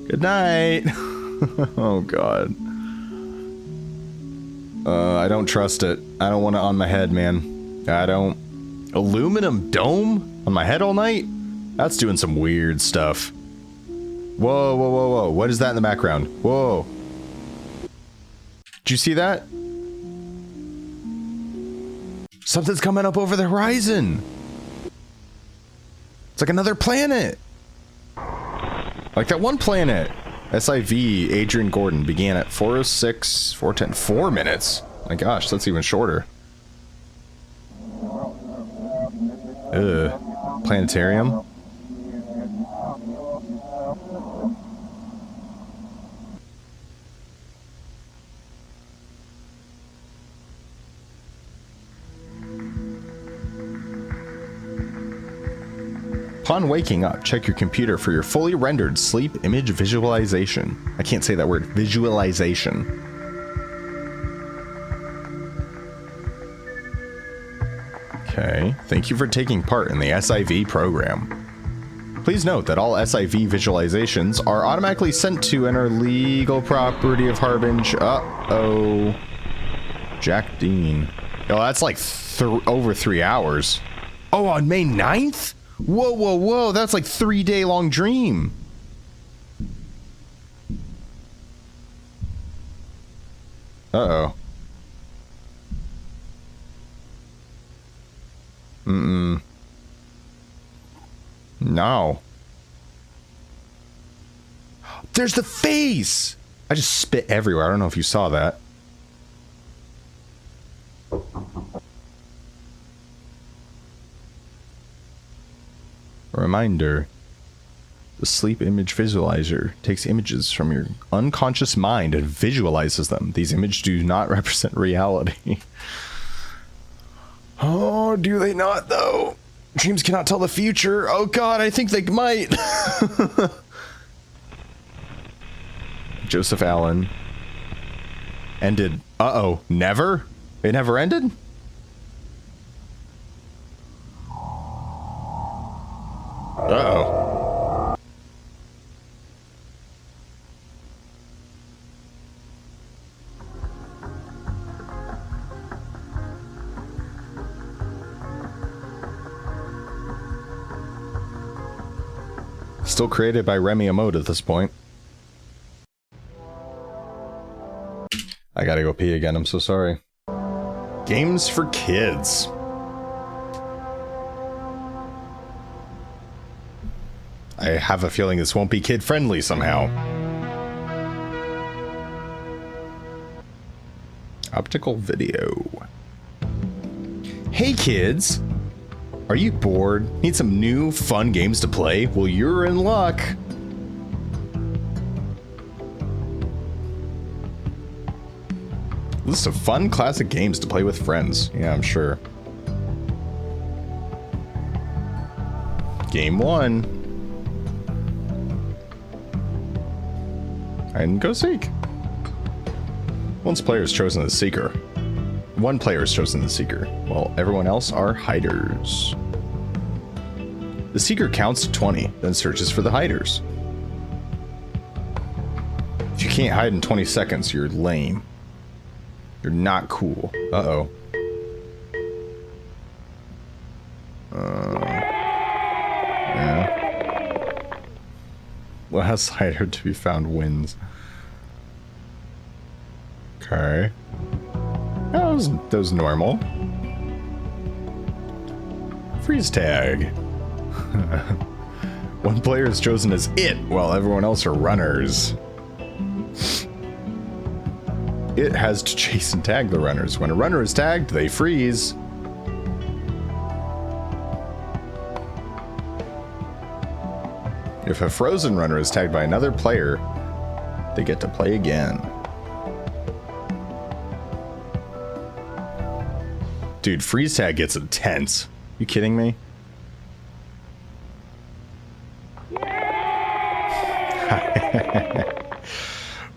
A: Good night. Oh god. I don't trust it. I don't want it on my head, man. I don't. Aluminum dome on my head all night? That's doing some weird stuff. Whoa, whoa, whoa, whoa. What is that in the background? Whoa. Did you see that? Something's coming up over the horizon. It's like another planet. Like that one planet. SIV Adrian Gordon began at 4:06, 4:10, 4 minutes. My gosh, that's even shorter. Planetarium. Upon waking up, check your computer for your fully rendered sleep image visualization. I can't say that word, visualization. Okay, thank you for taking part in the SIV program. Please note that all SIV visualizations are automatically sent to and are legal property of Harbinge. Uh-oh. Jack Dean. Oh, that's like over 3 hours. Oh, on May 9th? Whoa, whoa, whoa, that's like 3-day long dream. Uh-oh. No. There's the face! I just spit everywhere. I don't know if you saw that. Reminder. The sleep image visualizer takes images from your unconscious mind and visualizes them. These images do not represent reality. Oh, do they not, though? Dreams cannot tell the future. Oh, God, I think they might. Joseph Allen. Ended. Uh-oh. Never? It never ended? Uh-oh. Still created by Remy Amode at this point. I gotta go pee again, I'm so sorry. Games for kids. I have a feeling this won't be kid-friendly somehow. Optical video. Hey kids! Are you bored? Need some new, fun games to play? Well, you're in luck! List of fun, classic games to play with friends. Yeah, I'm sure. Game 1. Hide and go seek. One player is chosen as seeker. One player is chosen as seeker, while everyone else are hiders. The seeker counts to 20, then searches for the hiders. If you can't hide in 20 seconds, you're lame. You're not cool. Uh-oh. Yeah. Last hider to be found wins. Okay. That was normal. Freeze tag. One player is chosen as it, while everyone else are runners. It has to chase and tag the runners. When a runner is tagged, they freeze. If a frozen runner is tagged by another player, they get to play again. Dude, freeze tag gets intense. You kidding me?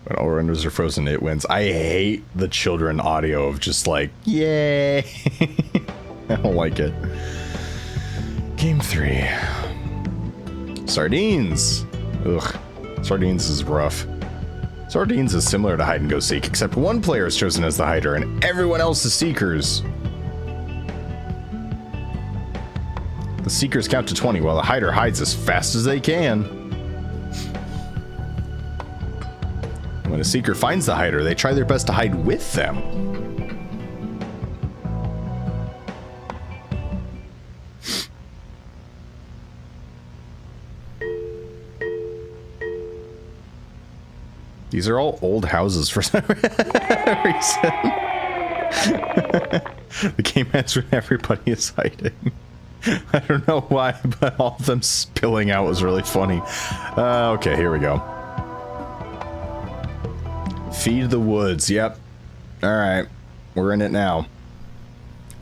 A: When all runners are frozen, it wins. I hate the children audio of just like, yay. I don't like it. Game 3. Sardines. Ugh. Sardines is rough. Sardines is similar to hide and go seek, except one player is chosen as the hider and everyone else is seekers. The seekers count to 20 while the hider hides as fast as they can. When a seeker finds the hider, they try their best to hide with them. These are all old houses for some reason. The game ends when everybody is hiding. I don't know why, but all of them spilling out was really funny. Okay, here we go. Feed the woods. Yep. Alright. We're in it now.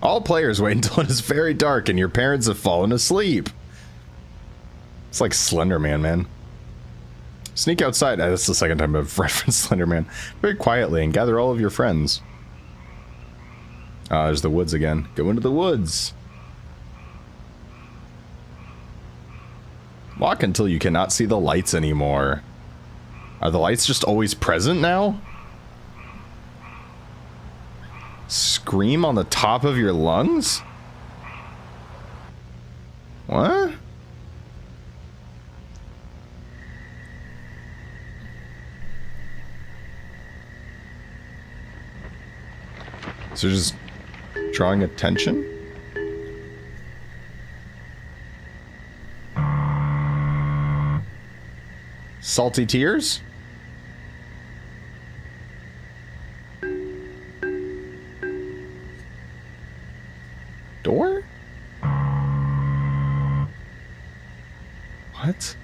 A: All players wait until it is very dark and your parents have fallen asleep. It's like Slender Man, man. Sneak outside. That's the second time I've referenced Slender Man. Very quietly and gather all of your friends. There's the woods again. Go into the woods. Walk until you cannot see the lights anymore. Are the lights just always present now? Scream on the top of your lungs? What? So just drawing attention? Salty tears? Door? What?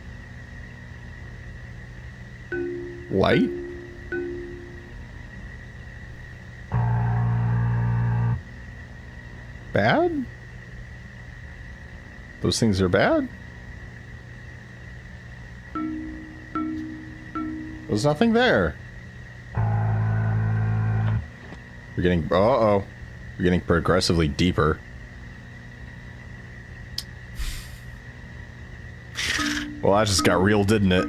A: Light? Bad? Those things are bad? There's nothing there. We're getting... Uh-oh. We're getting progressively deeper. Well, that just got real, didn't it?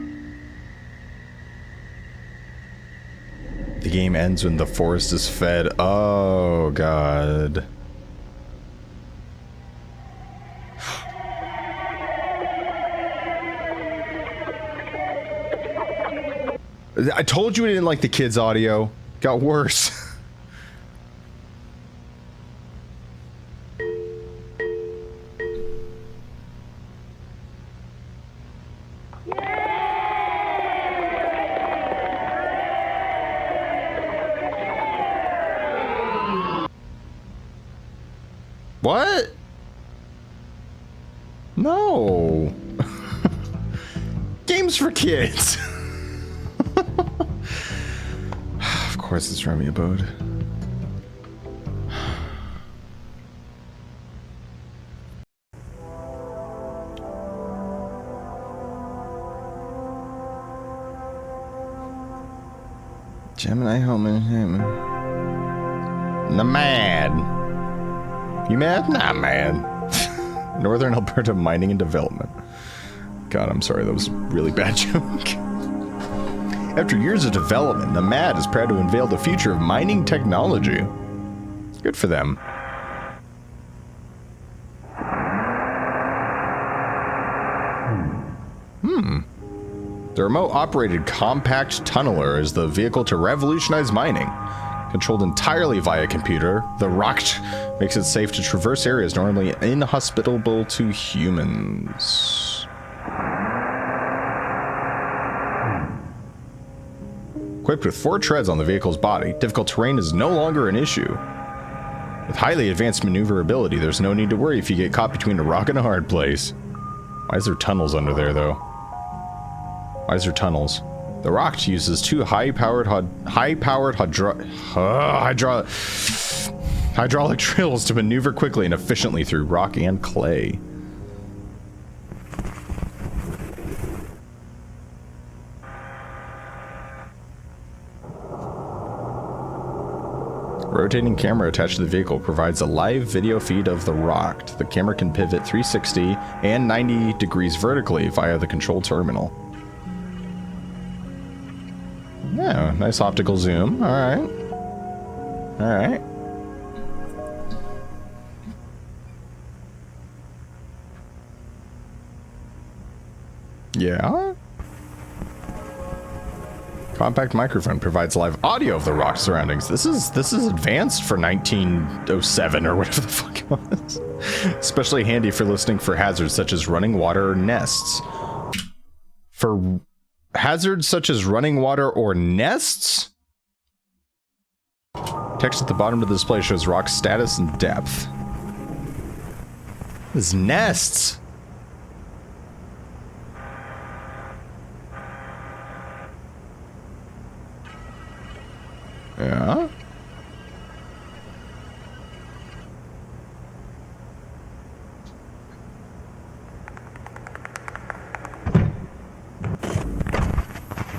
A: The game ends when the forest is fed. Oh, God. I told you I didn't like the kids' audio. Got worse. What? No. Games for kids. Of course it's Remy Abode. Gemini home and him. The mad. You mad? Nah, man. Northern Alberta mining and development. God, I'm sorry, that was a really bad joke. After years of development, the MAD is proud to unveil the future of mining technology. Good for them. The remote-operated compact tunneler is the vehicle to revolutionize mining. Controlled entirely via computer, the Rocked makes it safe to traverse areas normally inhospitable to humans. Equipped with 4 treads on the vehicle's body, difficult terrain is no longer an issue. With highly advanced maneuverability, there's no need to worry if you get caught between a rock and a hard place. Why is there tunnels under there, though? Why is there tunnels? The Rocked uses 2 hydraulic drills to maneuver quickly and efficiently through rock and clay. Rotating camera attached to the vehicle provides a live video feed of the Rocked. The camera can pivot 360 and 90 degrees vertically via the control terminal. Yeah, nice optical zoom. Alright. Alright. Yeah? Compact microphone provides live audio of the rock surroundings. This is advanced for 1907 or whatever the fuck it was. Especially handy for listening for hazards such as running water or nests. For hazards such as running water or nests? Text at the bottom of the display shows rock status and depth. This is nests. Yeah.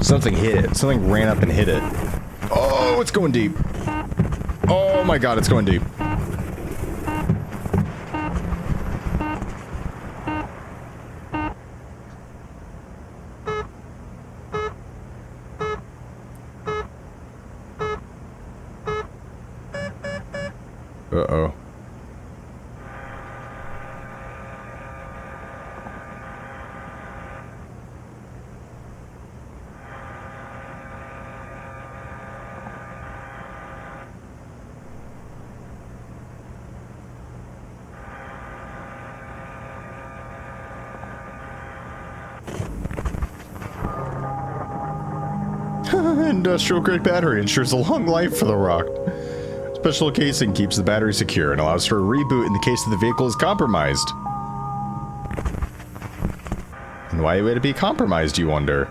A: Something hit it. Something ran up and hit it. Oh, it's going deep. Oh my god, it's going deep. Uh-oh. Industrial grade battery ensures a long life for the rock. Special casing keeps the battery secure and allows for a reboot in the case that the vehicle is compromised. And why would it be compromised, you wonder?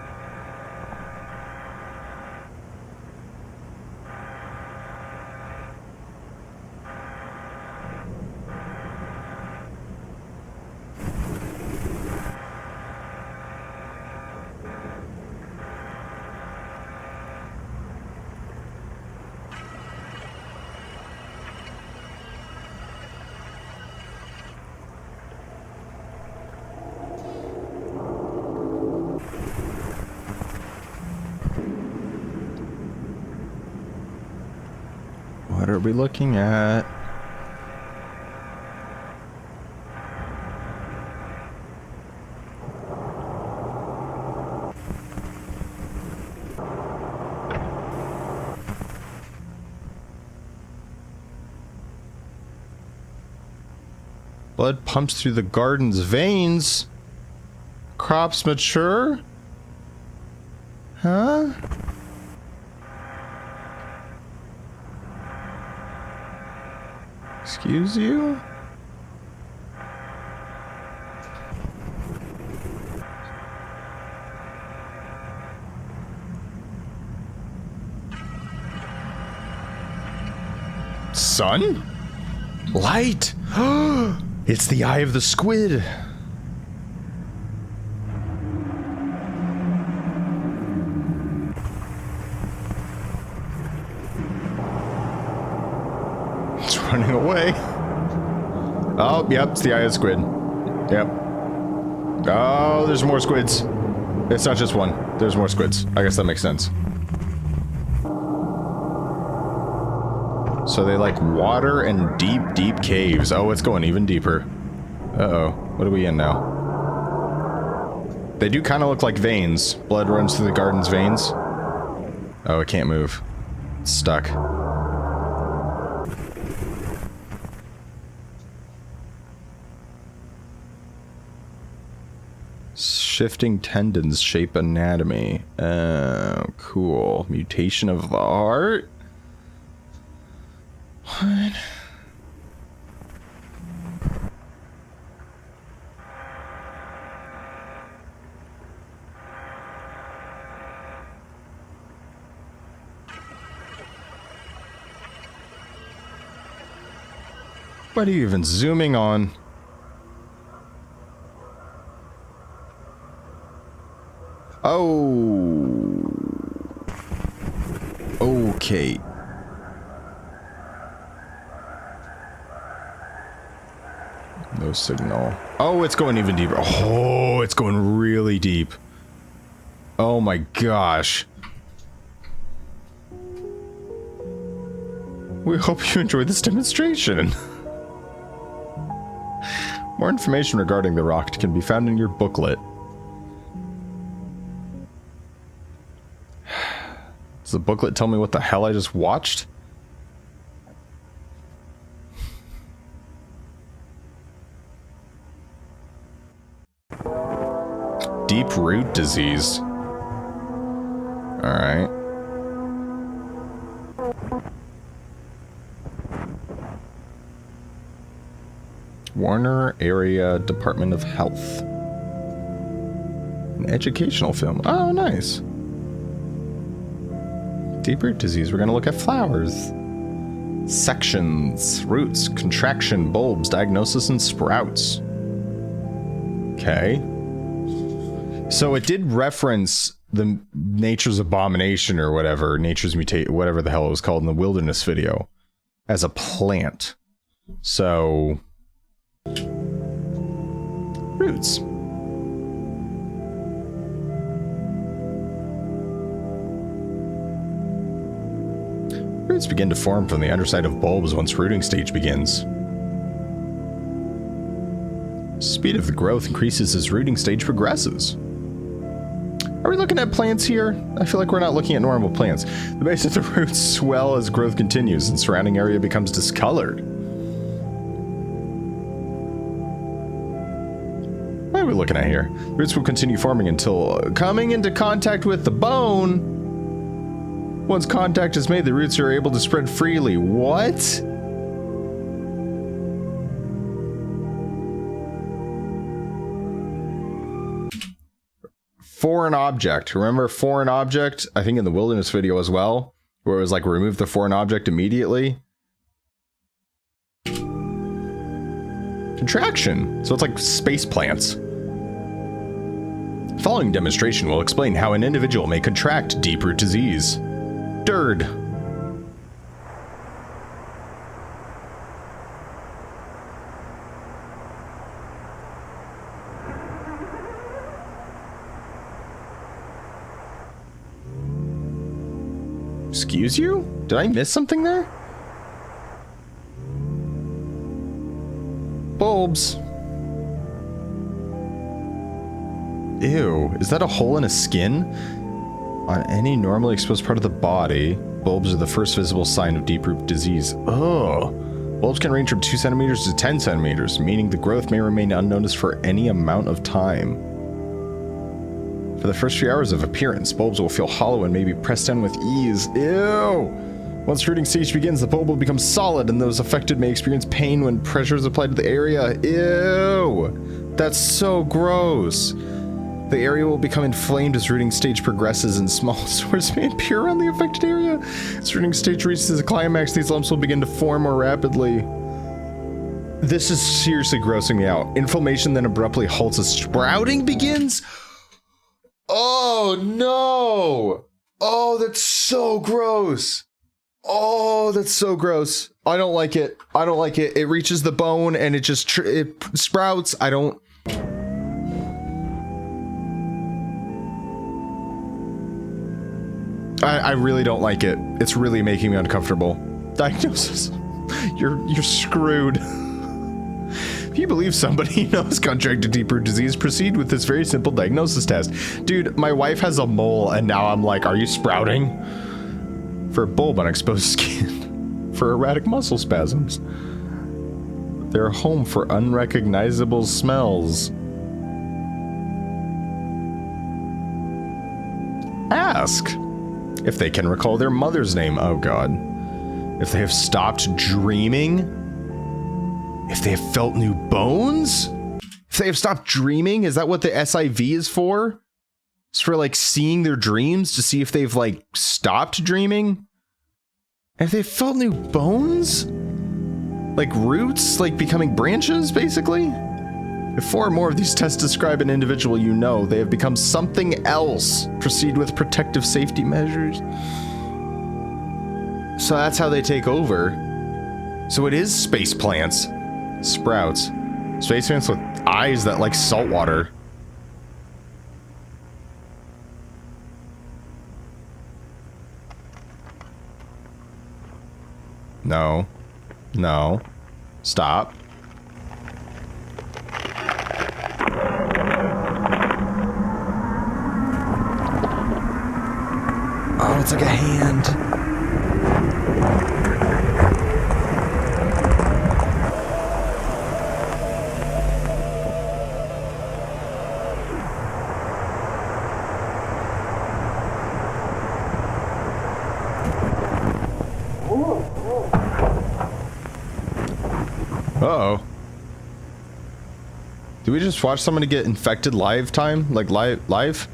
A: What are we looking at? Blood pumps through the garden's veins. Crops mature? Huh? Excuse you? sun? Light! It's the eye of the squid. It's running away. Oh, yep, it's the eye of the squid. Yep. Oh, there's more squids. It's not just one. There's more squids. I guess that makes sense. So they like water and deep, deep caves. Oh, it's going even deeper. Uh-oh. What are we in now? They do kind of look like veins. Blood runs through the garden's veins. Oh, it can't move. It's stuck. Shifting tendons shape anatomy. Oh, cool. Mutation of the heart? What? What are you even zooming on? Oh. Okay. No signal. Oh, it's going even deeper. Oh, it's going really deep. Oh my gosh. We hope you enjoyed this demonstration. More information regarding the rock can be found in your booklet. Does the booklet tell me what the hell I just watched? Deep root disease. Alright. Warner Area Department of Health. An educational film. Oh, nice. Deep root disease. We're going to look at flowers. Sections. Roots. Contraction. Bulbs. Diagnosis and sprouts. Okay. So it did reference the Nature's Abomination or whatever. Nature's Mutate. Whatever the hell it was called in the Wilderness video. As a plant. So... roots. Roots begin to form from the underside of bulbs once rooting stage begins. Speed of the growth increases as rooting stage progresses. Are we looking at plants here? I feel like we're not looking at normal plants. The base of the roots swell as growth continues and surrounding area becomes discolored. What are we looking at here? Roots will continue forming until coming into contact with the bone. Once contact is made, the roots are able to spread freely. What? Foreign object. Remember foreign object? I think in the Wilderness video as well, where it was like remove the foreign object immediately. Contraction. So it's like space plants. The following demonstration will explain how an individual may contract deep root disease. Dird. Excuse you? Did I miss something there? Bulbs. Ew, is that a hole in a skin? On any normally exposed part of the body, bulbs are the first visible sign of deep root disease. Ugh. Bulbs can range from 2 centimeters to 10 centimeters, meaning the growth may remain unnoticed for any amount of time. For the first few hours of appearance, bulbs will feel hollow and may be pressed down with ease. Ew! Once rooting stage begins, the bulb will become solid, and those affected may experience pain when pressure is applied to the area. Ew! That's so gross. The area will become inflamed as rooting stage progresses and small sores may appear around the affected area. As rooting stage reaches a climax, these lumps will begin to form more rapidly. This is seriously grossing me out. Inflammation then abruptly halts as sprouting begins? Oh no! Oh, that's so gross. Oh, that's so gross. I don't like it. I don't like it. It reaches the bone and it just it sprouts. I don't... I really don't like it. It's really making me uncomfortable. Diagnosis. You're screwed. If you believe somebody knows contracted deep-root disease, proceed with this very simple diagnosis test. Dude, my wife has a mole and now I'm like, are you sprouting? For a bulb on exposed skin. For erratic muscle spasms. They're home for unrecognizable smells. Ask if they can recall their mother's name. Oh god. If they have stopped dreaming. If they have felt new bones? If they have stopped dreaming, is that what the SIV is for? It's for like seeing their dreams to see if they've like stopped dreaming? If they've felt new bones? Like roots, like becoming branches, basically? If 4 or more of these tests describe an individual you know, they have become something else. Proceed with protective safety measures. So that's how they take over. So it is space plants. Sprouts. Space plants with eyes that like salt water. No. No. Stop. Oh, it's like a hand. Uh-oh. Did we just watch somebody get infected live time? Like live?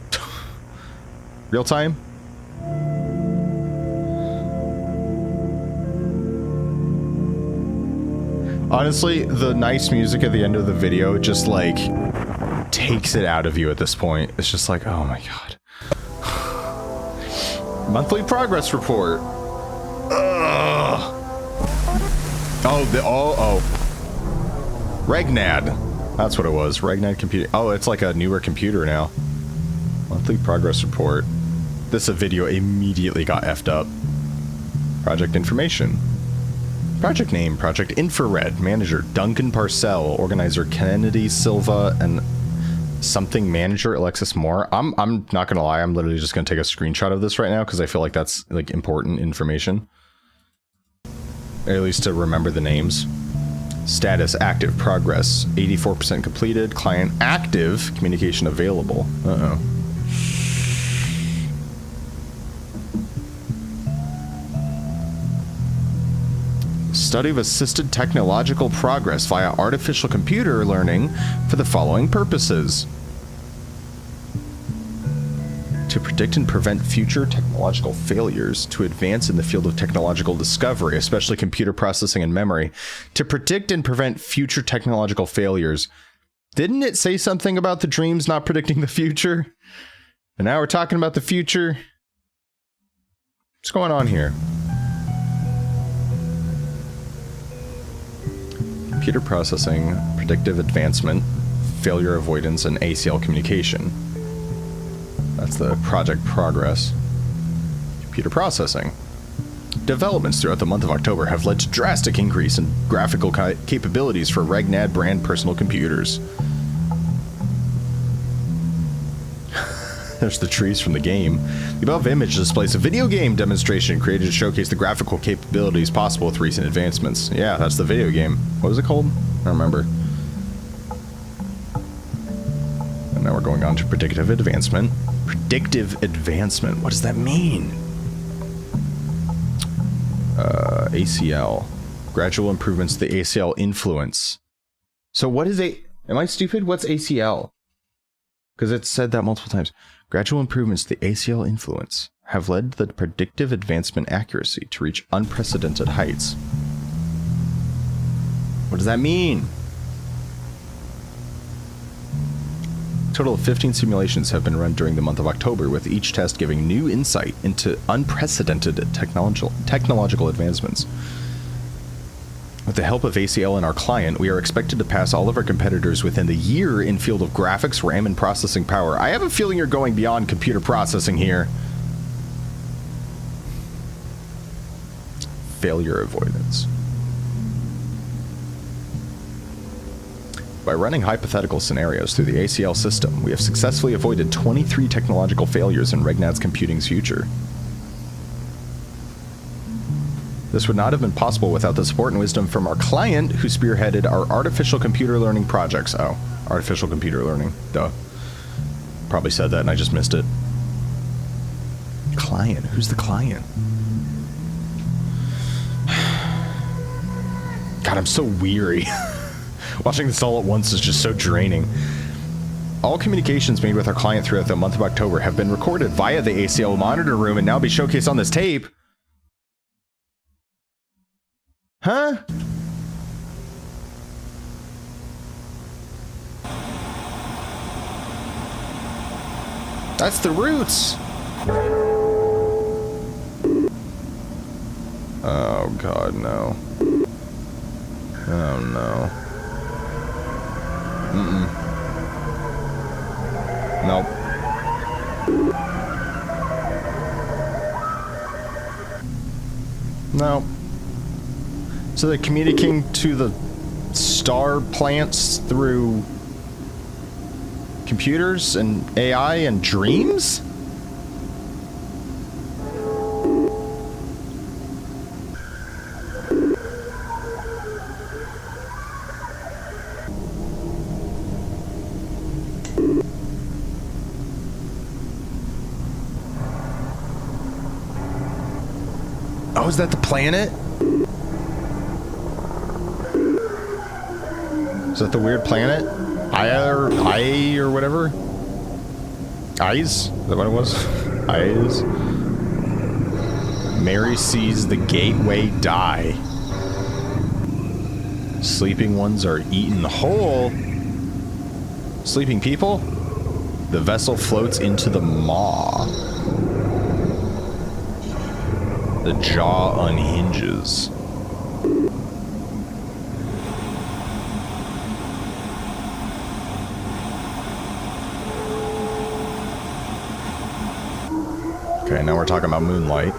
A: Real time? Honestly, the nice music at the end of the video just like takes it out of you at this point. It's just like, oh my god. Monthly progress report. Ugh. Oh, Regnad. That's what it was. Regnad computer. Oh, it's like a newer computer now. Monthly progress report. This video immediately got effed up. Project information. Project name, Project Infrared. Manager, Duncan Parcell. Organizer, Kennedy Silva. And something manager, Alexis Moore. I'm not gonna lie, I'm literally just gonna take a screenshot of this right now because I feel like that's like important information. Or at least to remember the names. Status, active, progress, 84% completed, client active, communication available. Uh-oh. Study of assisted technological progress via artificial computer learning for the following purposes. To predict and prevent future technological failures, to advance in the field of technological discovery, especially computer processing and memory. To predict and prevent future technological failures. Didn't it say something about the dreams not predicting the future? And now we're talking about the future. What's going on here? Computer processing, predictive advancement, failure avoidance, and ACL communication. That's the project progress. Computer processing. Developments throughout the month of October have led to drastic increase in graphical capabilities for Regnad brand personal computers. There's the trees from the game. The above image displays a video game demonstration created to showcase the graphical capabilities possible with recent advancements. Yeah, that's the video game. What was it called? I don't remember. And now we're going on to predictive advancement. Predictive advancement. What does that mean? ACL. Gradual improvements to the ACL influence. So what is am I stupid? What's ACL? Because it said that multiple times. Gradual improvements to the ACL influence have led the predictive advancement accuracy to reach unprecedented heights. What does that mean? A total of 15 simulations have been run during the month of October, with each test giving new insight into unprecedented technological advancements. With the help of ACL and our client, we are expected to pass all of our competitors within the year in field of graphics, RAM, and processing power. I have a feeling you're going beyond computer processing here. Failure avoidance. By running hypothetical scenarios through the ACL system, we have successfully avoided 23 technological failures in Regnad's computing's future. This would not have been possible without the support and wisdom from our client, who spearheaded our artificial computer learning projects. Oh, artificial computer learning. Duh. Probably said that and I just missed it. Client? Who's the client? God, I'm so weary. Watching this all at once is just so draining. All communications made with our client throughout the month of October have been recorded via the ACL monitor room and now be showcased on this tape. Huh? That's the roots. Oh God, no. Oh no. Nope. No. So they're communicating to the star plants through computers and AI and dreams? Oh, is that the planet? Is that the weird planet? I or whatever? Eyes? Is that what it was? Eyes? Mary sees the gateway die. Sleeping ones are eaten whole. Sleeping people? The vessel floats into the maw. The jaw unhinges. Okay, now we're talking about moonlight.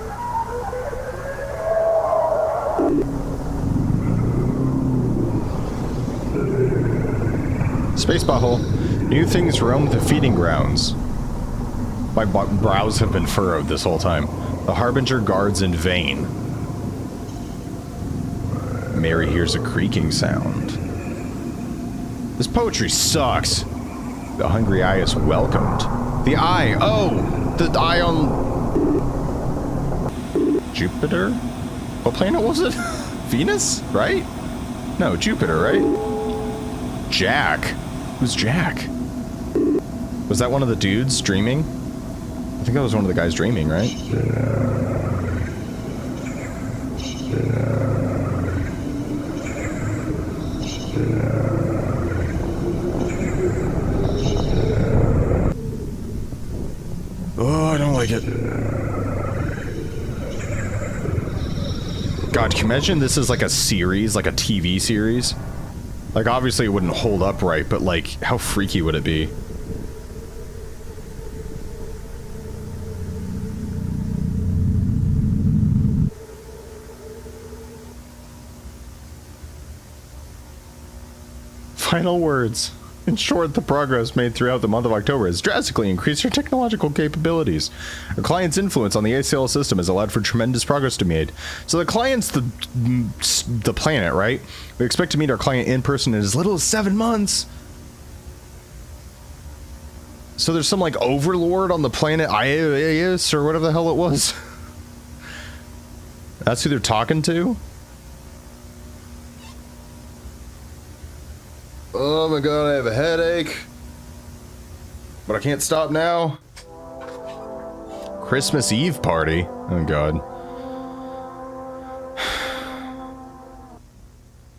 A: Space bottle. New things roam the feeding grounds. My brows have been furrowed this whole time. The Harbinger guards in vain. Mary hears a creaking sound. This poetry sucks. The hungry eye is welcomed. The eye! Oh! The eye on... Jupiter? What planet was it? Venus? Right? No, Jupiter, right? Jack. Who's Jack? Was that one of the dudes dreaming? I think that was one of the guys dreaming, right? Oh, I don't like it. God, can you imagine this is like a series, like a TV series? Like, obviously it wouldn't hold up right, but like, how freaky would it be? Final words. In short, the progress made throughout the month of October has drastically increased our technological capabilities. Our client's influence on the ACL system has allowed for tremendous progress to be made. So the client's the planet, right? We expect to meet our client in person in as little as 7 months. So there's some like overlord on the planet Ius or whatever the hell it was. That's who they're talking to? Oh my god, I have a headache. But I can't stop now. Christmas Eve party. Oh god.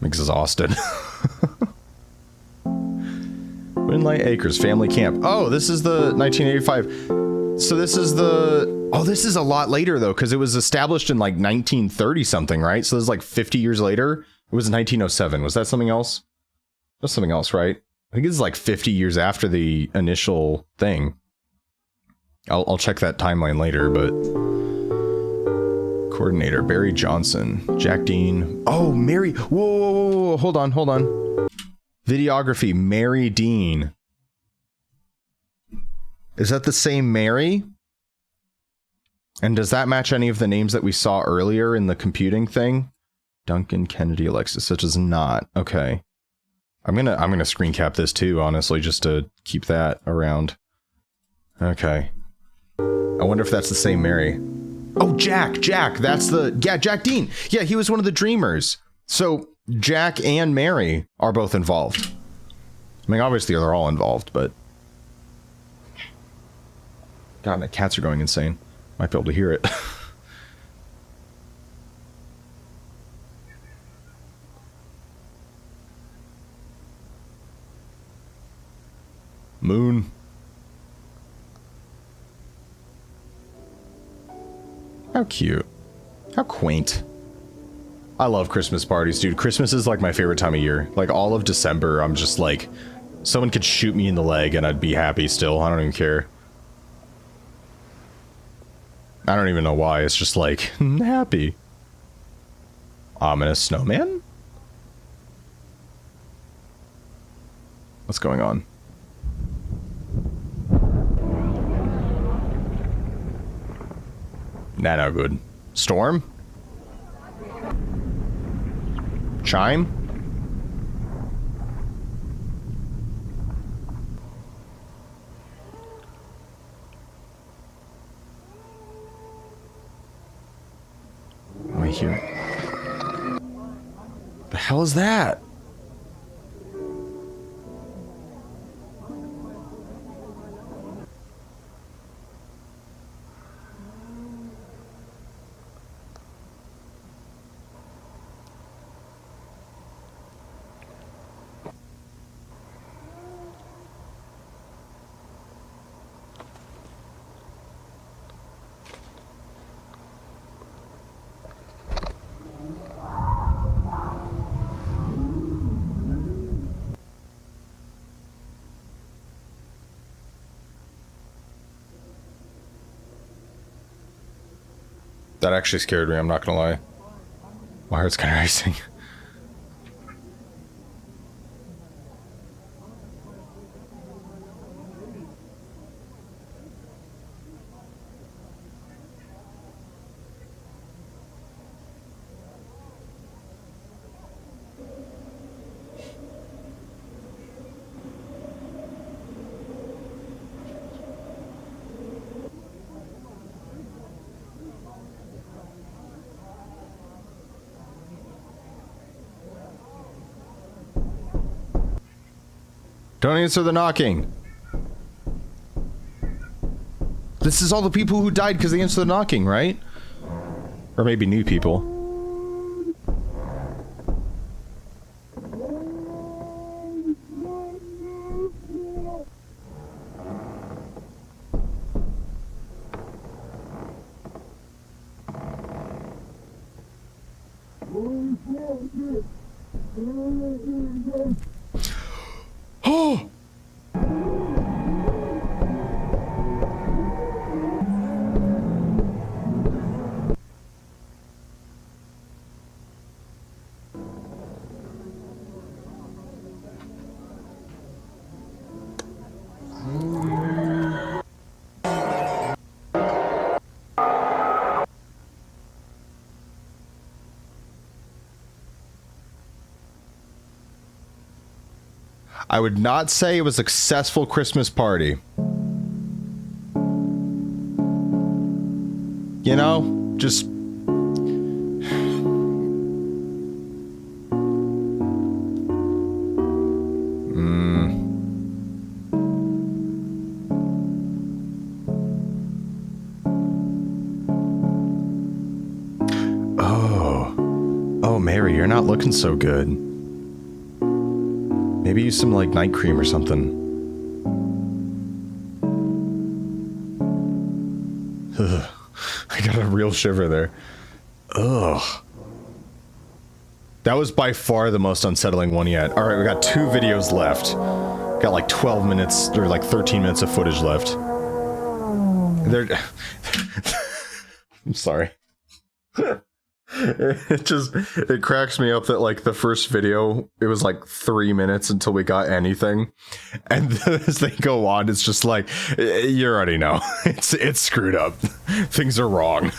A: I'm exhausted. Moonlight Acres Family Camp. Oh, this is the 1985. So this is the... Oh, this is a lot later, though, because it was established in, like, 1930 something, right? So this is, like, 50 years later. It was 1907. Was that something else? That's something else, right? I think it's, like, 50 years after the initial thing. I'll check that timeline later, but... Coordinator, Barry Johnson. Jack Dean. Oh, Mary... Whoa, whoa, whoa, whoa. Hold on, hold on. Videography, Mary Dean. Is that the same Mary? And does that match any of the names that we saw earlier in the computing thing? Duncan, Kennedy, Alexis. It does not. Okay. I'm gonna screen cap this too, honestly, just to keep that around. Okay. I wonder if that's the same Mary. Oh, Jack, that's the... Yeah, Jack Dean. Yeah, he was one of the dreamers. So, Jack and Mary are both involved. I mean, obviously they're all involved, but... God, the cats are going insane. Might be able to hear it. Moon. How cute. How quaint. I love Christmas parties, dude. Christmas is like my favorite time of year. Like all of December, I'm just like, someone could shoot me in the leg and I'd be happy still. I don't even care. I don't even know why. It's just like, happy. Ominous snowman? What's going on? Nah, no good. Storm? Chime? Am I here? The hell is that? That actually scared me, I'm not gonna lie. My heart's kind of racing. Don't answer the knocking. This is all the people who died because they answered the knocking, right? Or maybe new people. Oh! I would not say it was a successful Christmas party. You know, just... not looking so good. Maybe use some, like, night cream or something. Ugh. I got a real shiver there. Ugh. That was by far the most unsettling one yet. Alright, we got 2 videos left. Got like 12 minutes, or like 13 minutes of footage left. I'm sorry. It cracks me up that like the first video, it was like 3 minutes until we got anything. And as they go on, it's just like, you already know. It's screwed up. Things are wrong.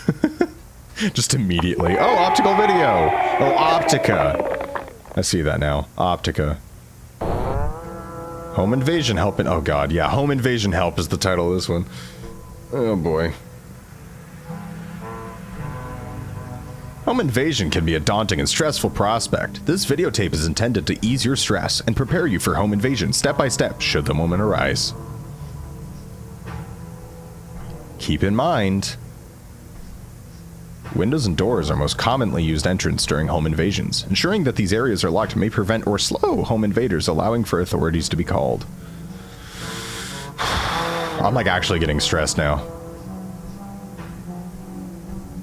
A: Just immediately. Oh, optical video. Oh, Optica. I see that now. Optica. Home invasion help. Oh god, yeah. Home invasion help is the title of this one. Oh boy. Home invasion can be a daunting and stressful prospect. This videotape is intended to ease your stress and prepare you for home invasion step by step should the moment arise. Keep in mind, windows and doors are most commonly used entrance during home invasions. Ensuring that these areas are locked may prevent or slow home invaders, allowing for authorities to be called. I'm like actually getting stressed now.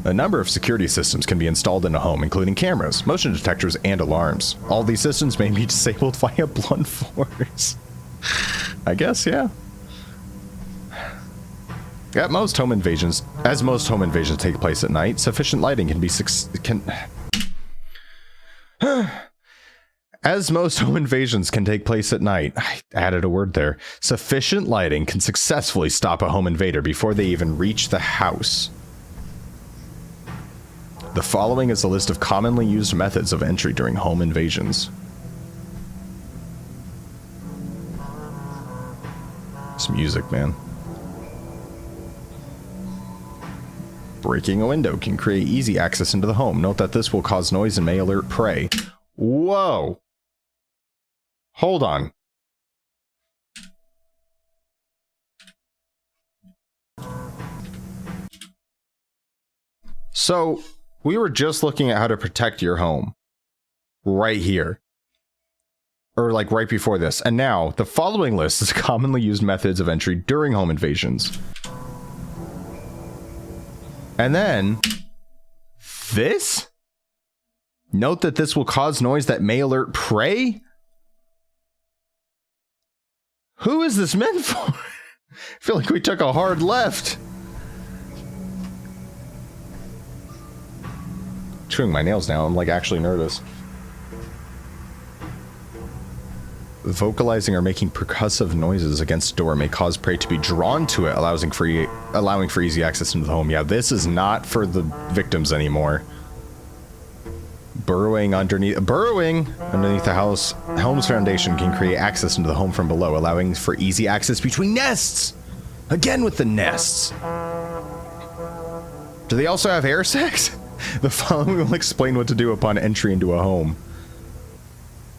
A: A number of security systems can be installed in a home, including cameras, motion detectors, and alarms. All these systems may be disabled via blunt force. I guess, yeah. As most home invasions take place at night, sufficient lighting can be As most home invasions can take place at night, I added a word there. Sufficient lighting can successfully stop a home invader before they even reach the house. The following is a list of commonly used methods of entry during home invasions. Some music, man. Breaking a window can create easy access into the home. Note that this will cause noise and may alert prey. Whoa! Hold on. So, we were just looking at how to protect your home. Right here. Or like right before this. And now, the following list is commonly used methods of entry during home invasions. And then, this? Note that this will cause noise that may alert prey? Who is this meant for? I feel like we took a hard left. Chewing my nails now, I'm like actually nervous. Vocalizing or making percussive noises against a door may cause prey to be drawn to it, allowing for easy access into the home. Yeah, this is not for the victims anymore. Burrowing underneath the home's foundation can create access into the home from below, allowing for easy access between nests. Again with the nests. Do they also have air sex? The following will explain what to do upon entry into a home.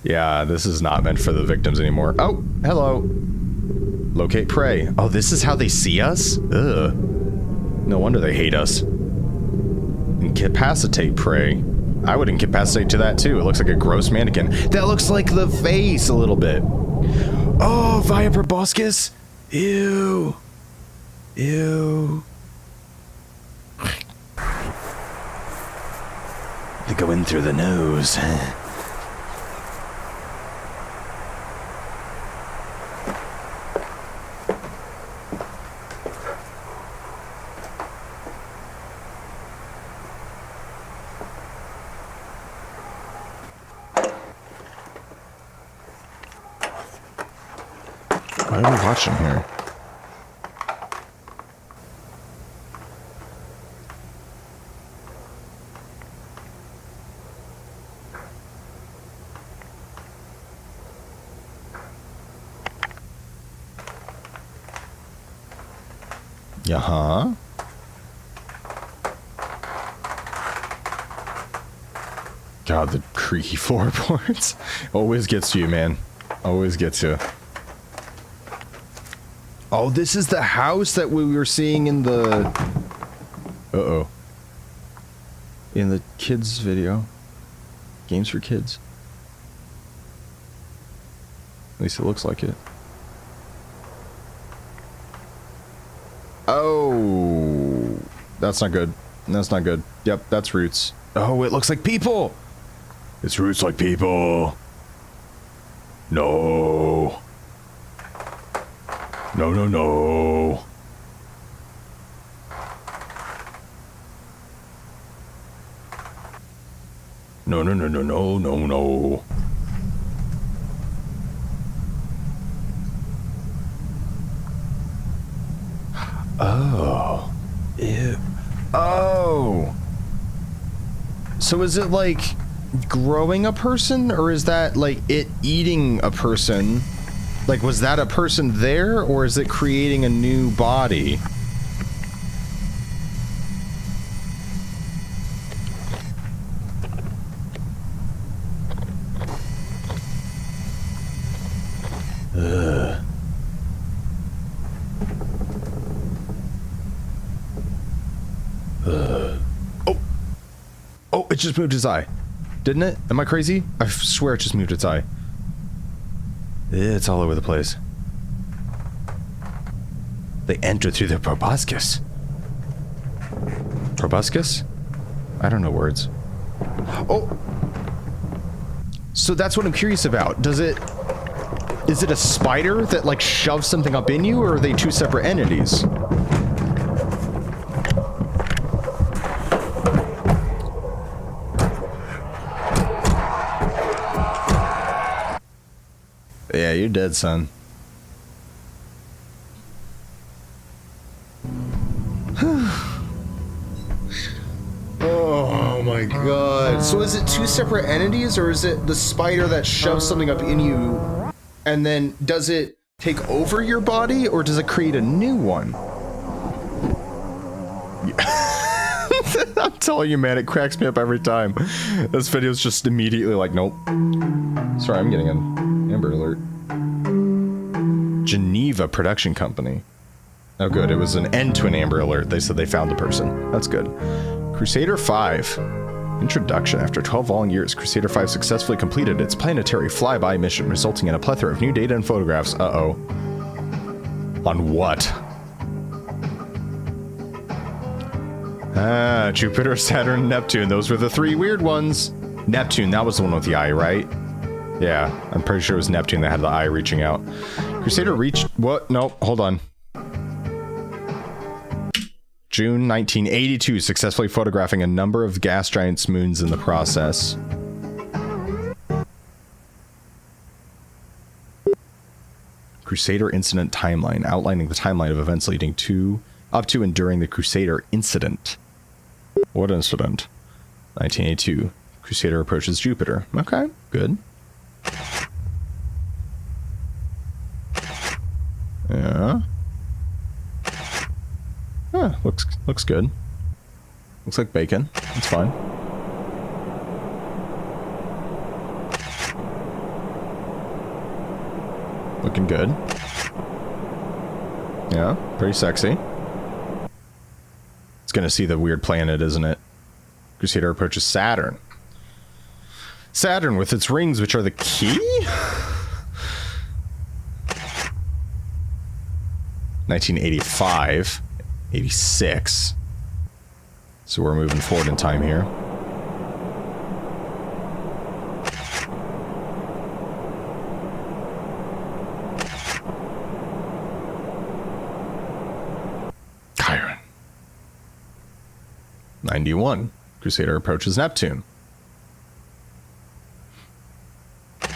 A: Yeah, this is not meant for the victims anymore. Oh, hello. Locate prey. Oh, this is how they see us? Ugh. No wonder they hate us. Incapacitate prey. I would incapacitate to that too. It looks like a gross mannequin. That looks like the face a little bit. Oh, via proboscis? Ew. Ew. They go in through the nose. What are we watching here? Uh-huh. God, the creaky floorboards. Always gets you, man. Always gets you. Oh, this is the house that we were seeing in the... Uh-oh. In the kids' video. games for kids. At least it looks like it. Oh, that's not good. That's not good. Yep, that's roots. Oh, it looks like people. It's roots like people. No. No, no, no. No, no, no, no, no, no, no. Oh. Ew. Oh. So is it like growing a person, or is that like it eating a person? Like, was that a person there, or is it creating a new body? Ugh. Oh! Oh, it just moved his eye. Didn't it? Am I crazy? I swear it just moved its eye. It's all over the place. They enter through the proboscis. Proboscis? I don't know words. Oh! So that's what I'm curious about. Is it a spider that like shoves something up in you, or are they two separate entities? Yeah, you're dead, son. Oh my god. So is it two separate entities, or is it the spider that shoves something up in you, and then does it take over your body, or does it create a new one? I'm telling you, man, it cracks me up every time. This video's just immediately like, nope. Sorry, I'm getting an Amber Alert. Geneva Production Company. Oh, good. It was an end to an Amber Alert. They said they found the person. That's good. Crusader 5. Introduction. After 12 long years, Crusader 5 successfully completed its planetary flyby mission, resulting in a plethora of new data and photographs. Uh-oh. On what? Ah, Jupiter, Saturn, Neptune. Those were the three weird ones. Neptune, that was the one with the eye, right? Yeah, I'm pretty sure it was Neptune that had the eye reaching out. Crusader reached... What? Nope, hold on. June 1982, successfully photographing a number of gas giants' moons in the process. Crusader Incident Timeline, outlining the timeline of events leading to, up to and during the Crusader Incident. What incident? 1982. Crusader approaches Jupiter. Okay, good. Yeah. Huh, looks good. Looks like bacon. That's fine. Looking good. Yeah, pretty sexy. It's gonna see the weird planet, isn't it? Crusader approaches Saturn. Saturn with its rings, which are the key? 1985. 86. So we're moving forward in time here. Chiron. 91. Crusader approaches Neptune.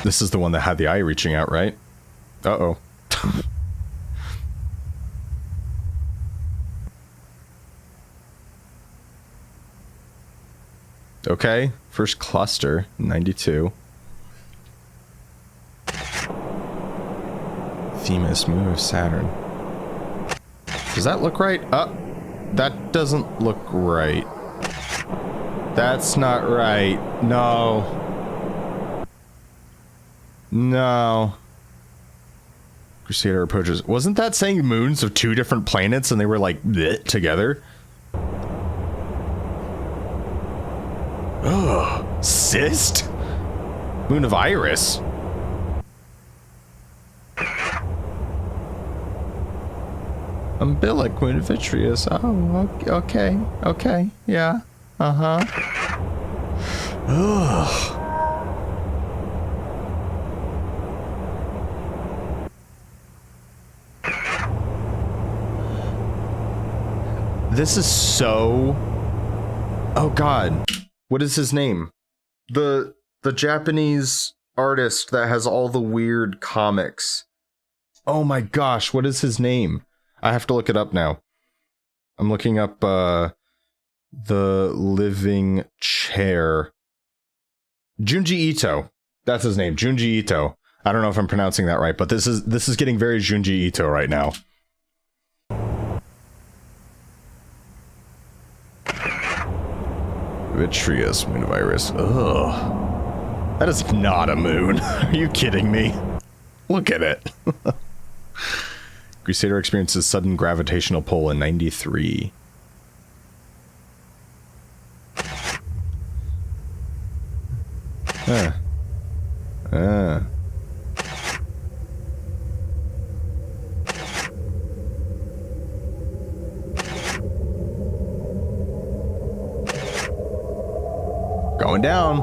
A: This is the one that had the eye reaching out, right? Uh-oh. Okay, first cluster, 92. Themis, moon of Saturn. Does that look right? That doesn't look right. That's not right. No. No. Crusader approaches. Wasn't that saying moons of two different planets and they were like bleh, together? Ugh. Cyst? Moon of Iris? Umbilic, Moon of Vitreous. Oh, okay. Okay. Yeah. Uh-huh. Ugh. This is so... Oh god. What is his name? The Japanese artist that has all the weird comics. Oh my gosh, what is his name? I have to look it up now. I'm looking up The Living Chair. Junji Ito. That's his name, Junji Ito. I don't know if I'm pronouncing that right, but this is getting very Junji Ito right now. Vitreous, Moon of Iris. Ugh. That is not a moon. Are you kidding me? Look at it. Crusader experiences sudden gravitational pull in 93. Going down.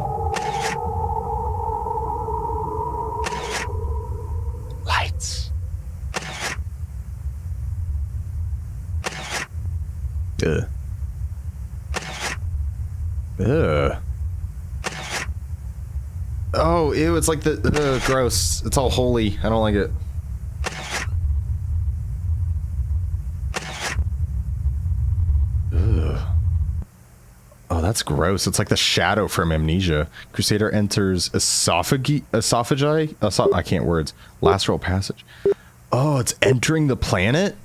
A: Lights. Ugh. Ugh. Oh, ew, it's like the gross. It's all holy. I don't like it. Ugh. Oh, that's gross. It's like the shadow from Amnesia. Crusader enters esophagi. I can't words. Lateral passage. Oh, it's entering the planet?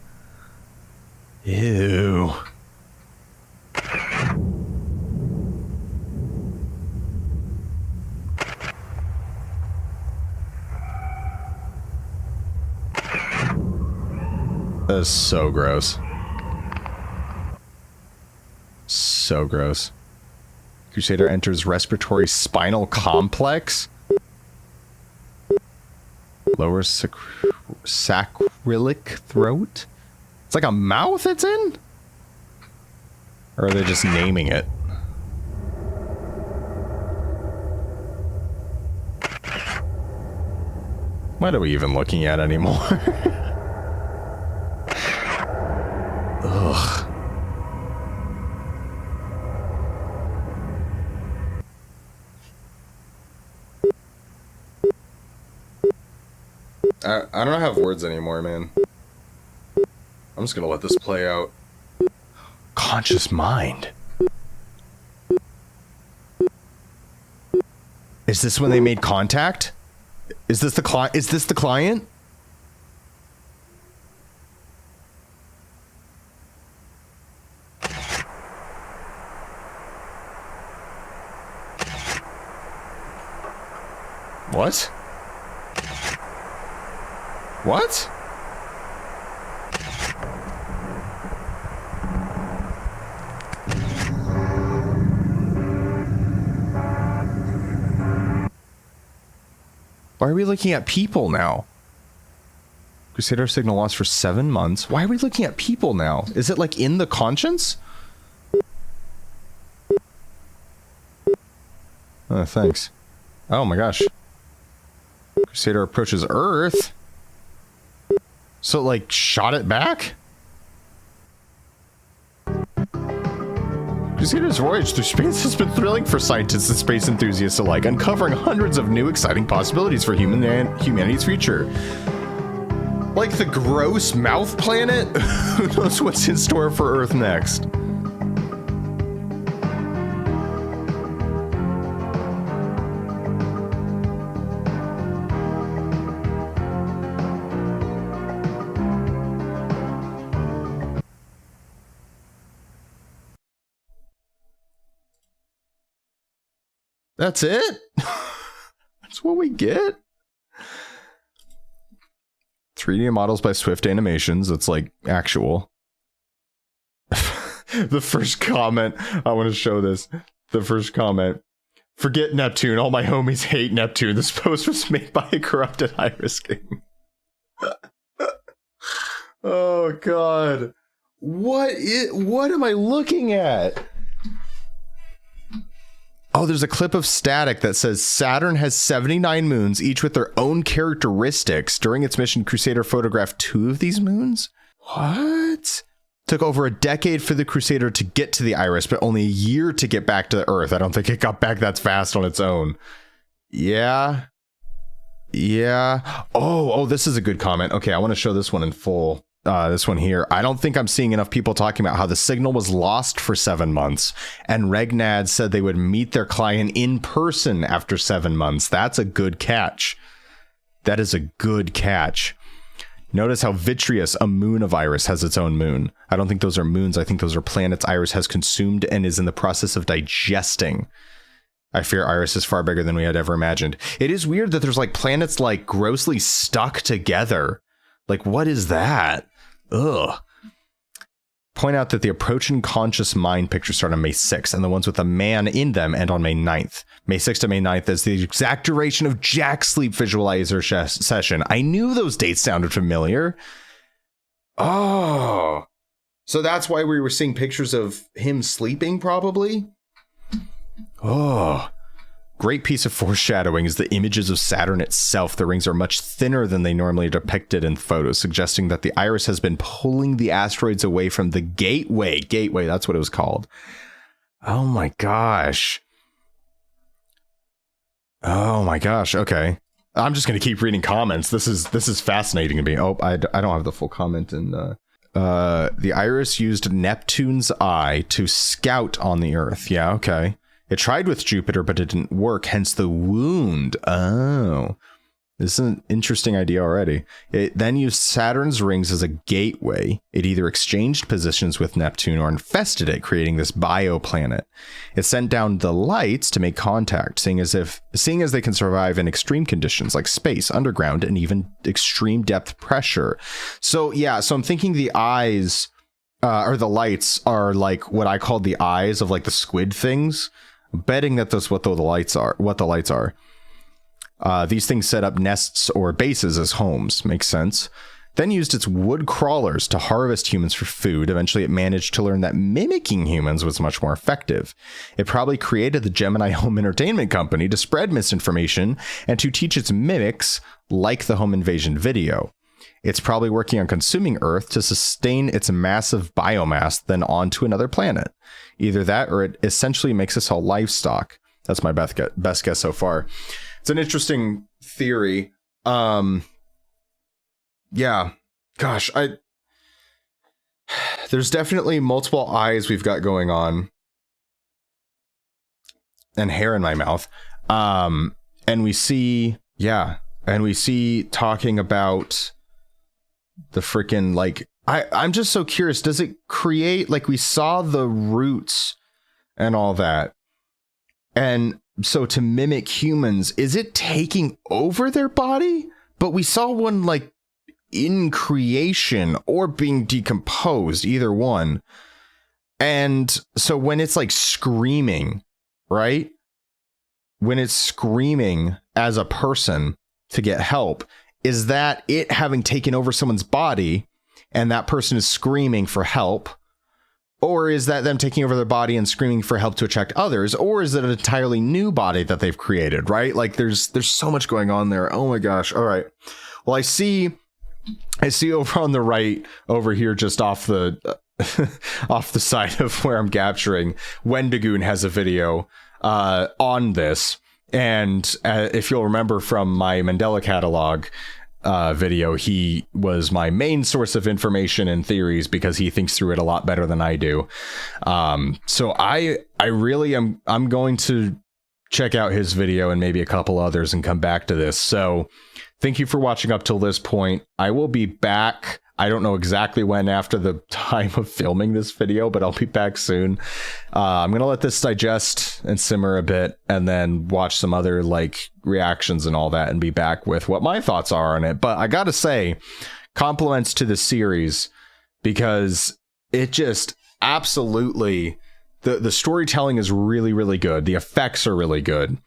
A: Ew. That is so gross. So gross. Crusader enters respiratory spinal complex. Lower sacroiliac throat. It's like a mouth it's in? Or are they just naming it? What are we even looking at anymore? Ugh. I don't have words anymore, man. I'm just gonna let this play out. Conscious mind. Is this when they made contact? Is this the client? Is this the client? What? What? Why are we looking at people now? Crusader signal lost for 7 months. Why are we looking at people now? Is it like in the conscience? Oh, thanks. Oh my gosh. Crusader approaches Earth. So, like, shot it back? Crusader's voyage through space has been thrilling for scientists and space enthusiasts alike, uncovering hundreds of new exciting possibilities for humanity's future. Like the gross mouth planet? Who knows what's in store for Earth next? That's it? That's what we get? 3D models by Swift Animations. It's like actual. The first comment. I want to show this. The first comment. Forget Neptune. All my homies hate Neptune. This post was made by a corrupted Iris King. Oh, God. What am I looking at? Oh, there's a clip of static that says Saturn has 79 moons, each with their own characteristics. During its mission, Crusader photographed 2 of these moons? What? Took over a decade for the Crusader to get to the Iris, but only a year to get back to the Earth. I don't think it got back that fast on its own. Yeah. Oh, this is a good comment. Okay, I want to show this one in full. This one here. I don't think I'm seeing enough people talking about how the signal was lost for 7 months, and Regnad said they would meet their client in person after 7 months. That's a good catch. That is a good catch. Notice how Vitreous, a moon of Iris, has its own moon. I don't think those are moons. I think those are planets Iris has consumed and is in the process of digesting. I fear Iris is far bigger than we had ever imagined. It is weird that there's like planets like grossly stuck together. Like, what is that? Ugh. Point out that the approaching conscious mind pictures start on May 6th, and the ones with a man in them end on May 9th. May 6th to May 9th is the exact duration of Jack's sleep visualizer session. I knew those dates sounded familiar. Oh. So that's why we were seeing pictures of him sleeping, probably? Oh. Great piece of foreshadowing is the images of Saturn itself. The rings are much thinner than they normally are depicted in photos, suggesting that the Iris has been pulling the asteroids away from the gateway. Gateway, that's what it was called. Oh my gosh. Oh my gosh. Okay. I'm just going to keep reading comments. This is fascinating to me. Oh, I don't have the full comment in the Iris used Neptune's eye to scout on the Earth. Yeah, okay. It tried with Jupiter, but it didn't work, hence the wound. Oh, this is an interesting idea already. It then used Saturn's rings as a gateway. It either exchanged positions with Neptune or infested it, creating this bioplanet. It sent down the lights to make contact, seeing as they can survive in extreme conditions like space, underground, and even extreme depth pressure. So yeah, so I'm thinking the eyes or the lights are like what I call the eyes of like the squid things. I'm betting that that's what the lights are. These things set up nests or bases as homes. Makes sense. Then used its wood crawlers to harvest humans for food. Eventually, it managed to learn that mimicking humans was much more effective. It probably created the Gemini Home Entertainment Company to spread misinformation and to teach its mimics, like the home invasion video. It's probably working on consuming Earth to sustain its massive biomass, then on to another planet. Either that, or it essentially makes us all livestock. That's my best guess so far. It's an interesting theory. Yeah. Gosh, there's definitely multiple eyes we've got going on. And hair in my mouth. And we see talking about the freaking, like, I'm just so curious. Does it create, like, we saw the roots and all that. And so to mimic humans, is it taking over their body? But we saw one like in creation or being decomposed, either one. And so when it's like screaming, right? When it's screaming as a person to get help, is that it having taken over someone's body and that person is screaming for help? Or is that them taking over their body and screaming for help to attract others? Or is it an entirely new body that they've created, right? Like there's so much going on there. Oh my gosh. All right. Well, I see over on the right over here, just off the off the side of where I'm capturing, Wendigoon has a video on this. And if you'll remember from my Mandela catalog video, he was my main source of information and theories because he thinks through it a lot better than I do. So I really I'm going to check out his video and maybe a couple others and come back to this. So thank you for watching up till this point. I will be back. I don't know exactly when after the time of filming this video, but I'll be back soon. I'm going to let this digest and simmer a bit and then watch some other like reactions and all that and be back with what my thoughts are on it. But I got to say, compliments to the series because it just absolutely The storytelling is really, really good. The effects are really good.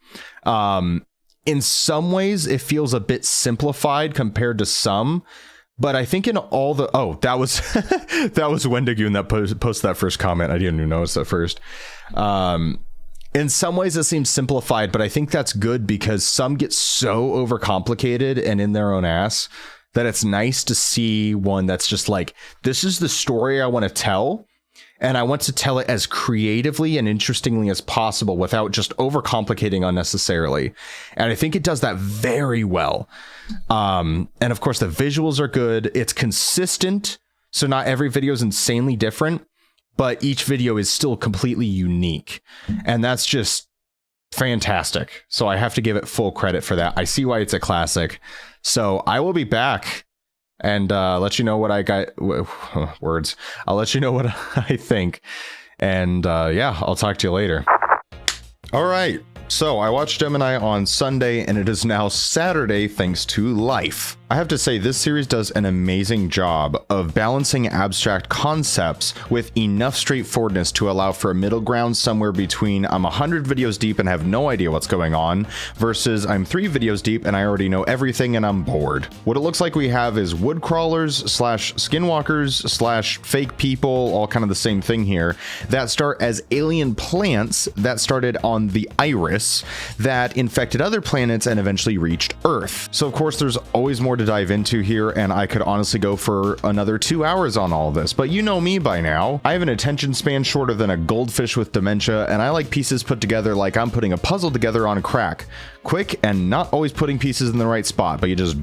A: In some ways, it feels a bit simplified compared to some, but I think in all the... Oh, that was that was Wendigoon that posted that first comment. I didn't even notice that first. In some ways, it seems simplified, but I think that's good because some get so overcomplicated and in their own ass that it's nice to see one that's just like, this is the story I want to tell. And I want to tell it as creatively and interestingly as possible without just overcomplicating unnecessarily. And I think it does that very well. And of course, the visuals are good. It's consistent. So not every video is insanely different, but each video is still completely unique. And that's just fantastic. So I have to give it full credit for that. I see why it's a classic. So I will be back and let you know what I got. Words. I'll let you know what I think. And yeah, I'll talk to you later. All right. So I watched Gemini on Sunday and it is now Saturday thanks to Life. I have to say this series does an amazing job of balancing abstract concepts with enough straightforwardness to allow for a middle ground somewhere between I'm 100 videos deep and have no idea what's going on versus I'm 3 videos deep and I already know everything and I'm bored. What it looks like we have is wood crawlers slash skinwalkers slash fake people, all kind of the same thing here, that start as alien plants that started on the Iris that infected other planets and eventually reached Earth. So of course there's always more to dive into here, and I could honestly go for another 2 hours on all this, but you know me by now. I have an attention span shorter than a goldfish with dementia, and I like pieces put together like I'm putting a puzzle together on crack. Quick and not always putting pieces in the right spot, but you just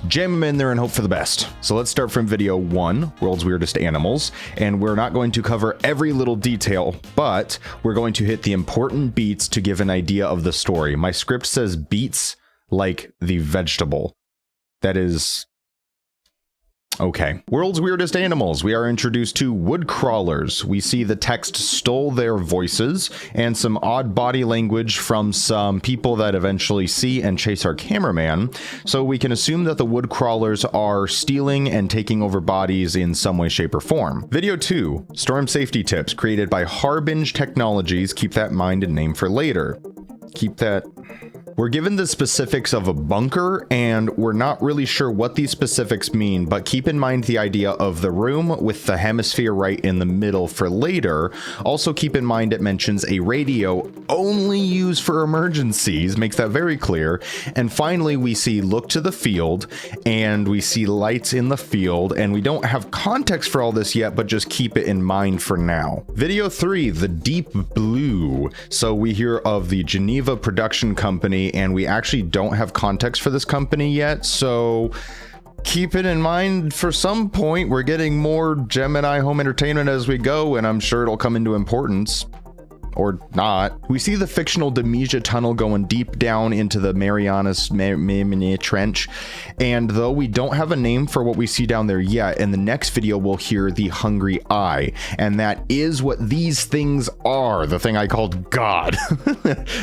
A: jam them in there and hope for the best. So let's start from video 1, World's Weirdest Animals, and we're not going to cover every little detail, but we're going to hit the important beats to give an idea of the story. My script says beets like the vegetable. That is... okay. World's Weirdest Animals. We are introduced to wood crawlers. We see the text stole their voices and some odd body language from some people that eventually see and chase our cameraman. So we can assume that the wood crawlers are stealing and taking over bodies in some way, shape, or form. Video 2, Storm Safety Tips, created by Harbinge Technologies. Keep that in mind and name for later. Keep that... We're given the specifics of a bunker, and we're not really sure what these specifics mean, but keep in mind the idea of the room with the hemisphere right in the middle for later. Also keep in mind it mentions a radio only used for emergencies, makes that very clear. And finally, we see look to the field, and we see lights in the field, and we don't have context for all this yet, but just keep it in mind for now. Video 3, The Deep Blue. So we hear of the Geneva production company, and we actually don't have context for this company yet, so keep it in mind. For some point we're getting more Gemini home entertainment as we go, and I'm sure it'll come into importance. Or not. We see the fictional Demesia tunnel going deep down into the Marianas Trench, and though we don't have a name for what we see down there yet, in the next video we'll hear the Hungry Eye, and that is what these things are, the thing I called God.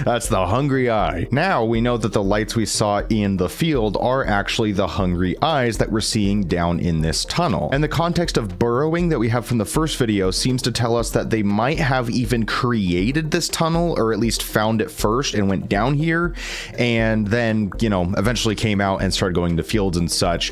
A: That's the Hungry Eye. Now we know that the lights we saw in the field are actually the Hungry Eyes that we're seeing down in this tunnel. And the context of burrowing that we have from the first video seems to tell us that they might have even created this tunnel, or at least found it first and went down here, and then, you know, eventually came out and started going to fields and such.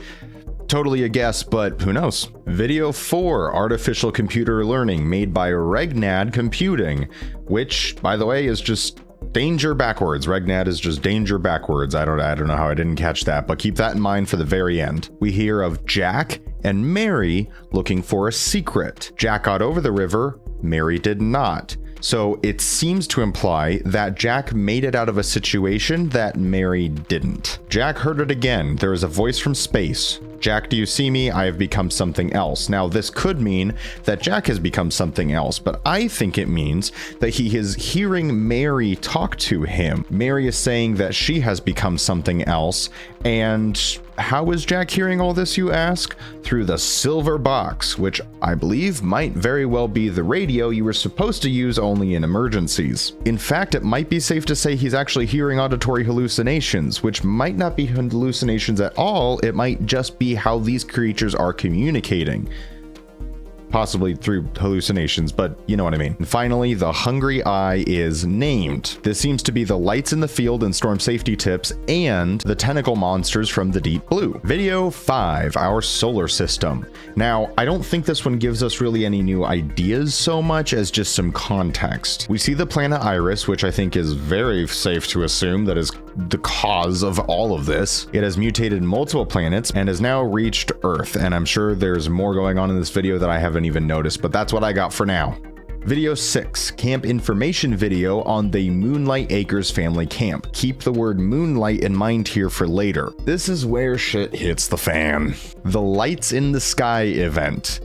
A: Totally a guess, but who knows? Video 4, Artificial Computer Learning, made by Regnad Computing, which, by the way, is just danger backwards. Regnad is just danger backwards. I don't know how I didn't catch that, but keep that in mind for the very end. We hear of Jack and Mary looking for a secret. Jack got over the river, Mary did not. So it seems to imply that Jack made it out of a situation that Mary didn't. Jack heard it again. There is a voice from space. Jack, do you see me? I have become something else. Now, this could mean that Jack has become something else, but I think it means that he is hearing Mary talk to him. Mary is saying that she has become something else, and how is Jack hearing all this, you ask? Through the silver box, which I believe might very well be the radio you were supposed to use only in emergencies. In fact, it might be safe to say he's actually hearing auditory hallucinations, which might not be hallucinations at all. It might just be how these creatures are communicating. possibly through hallucinations, but you know what I mean. And finally, the Hungry Eye is named. This seems to be the lights in the field and storm safety tips and the tentacle monsters from the deep blue. Video 5, our solar system. Now, I don't think this one gives us really any new ideas so much as just some context. We see the planet Iris, which I think is very safe to assume that is the cause of all of this. It has mutated multiple planets and has now reached Earth, and I'm sure there's more going on in this video that I haven't even noticed, but that's what I got for now. Video 6, camp information video on the Moonlight Acres family camp. Keep the word moonlight in mind here for later. This is where shit hits the fan. The Lights in the Sky event.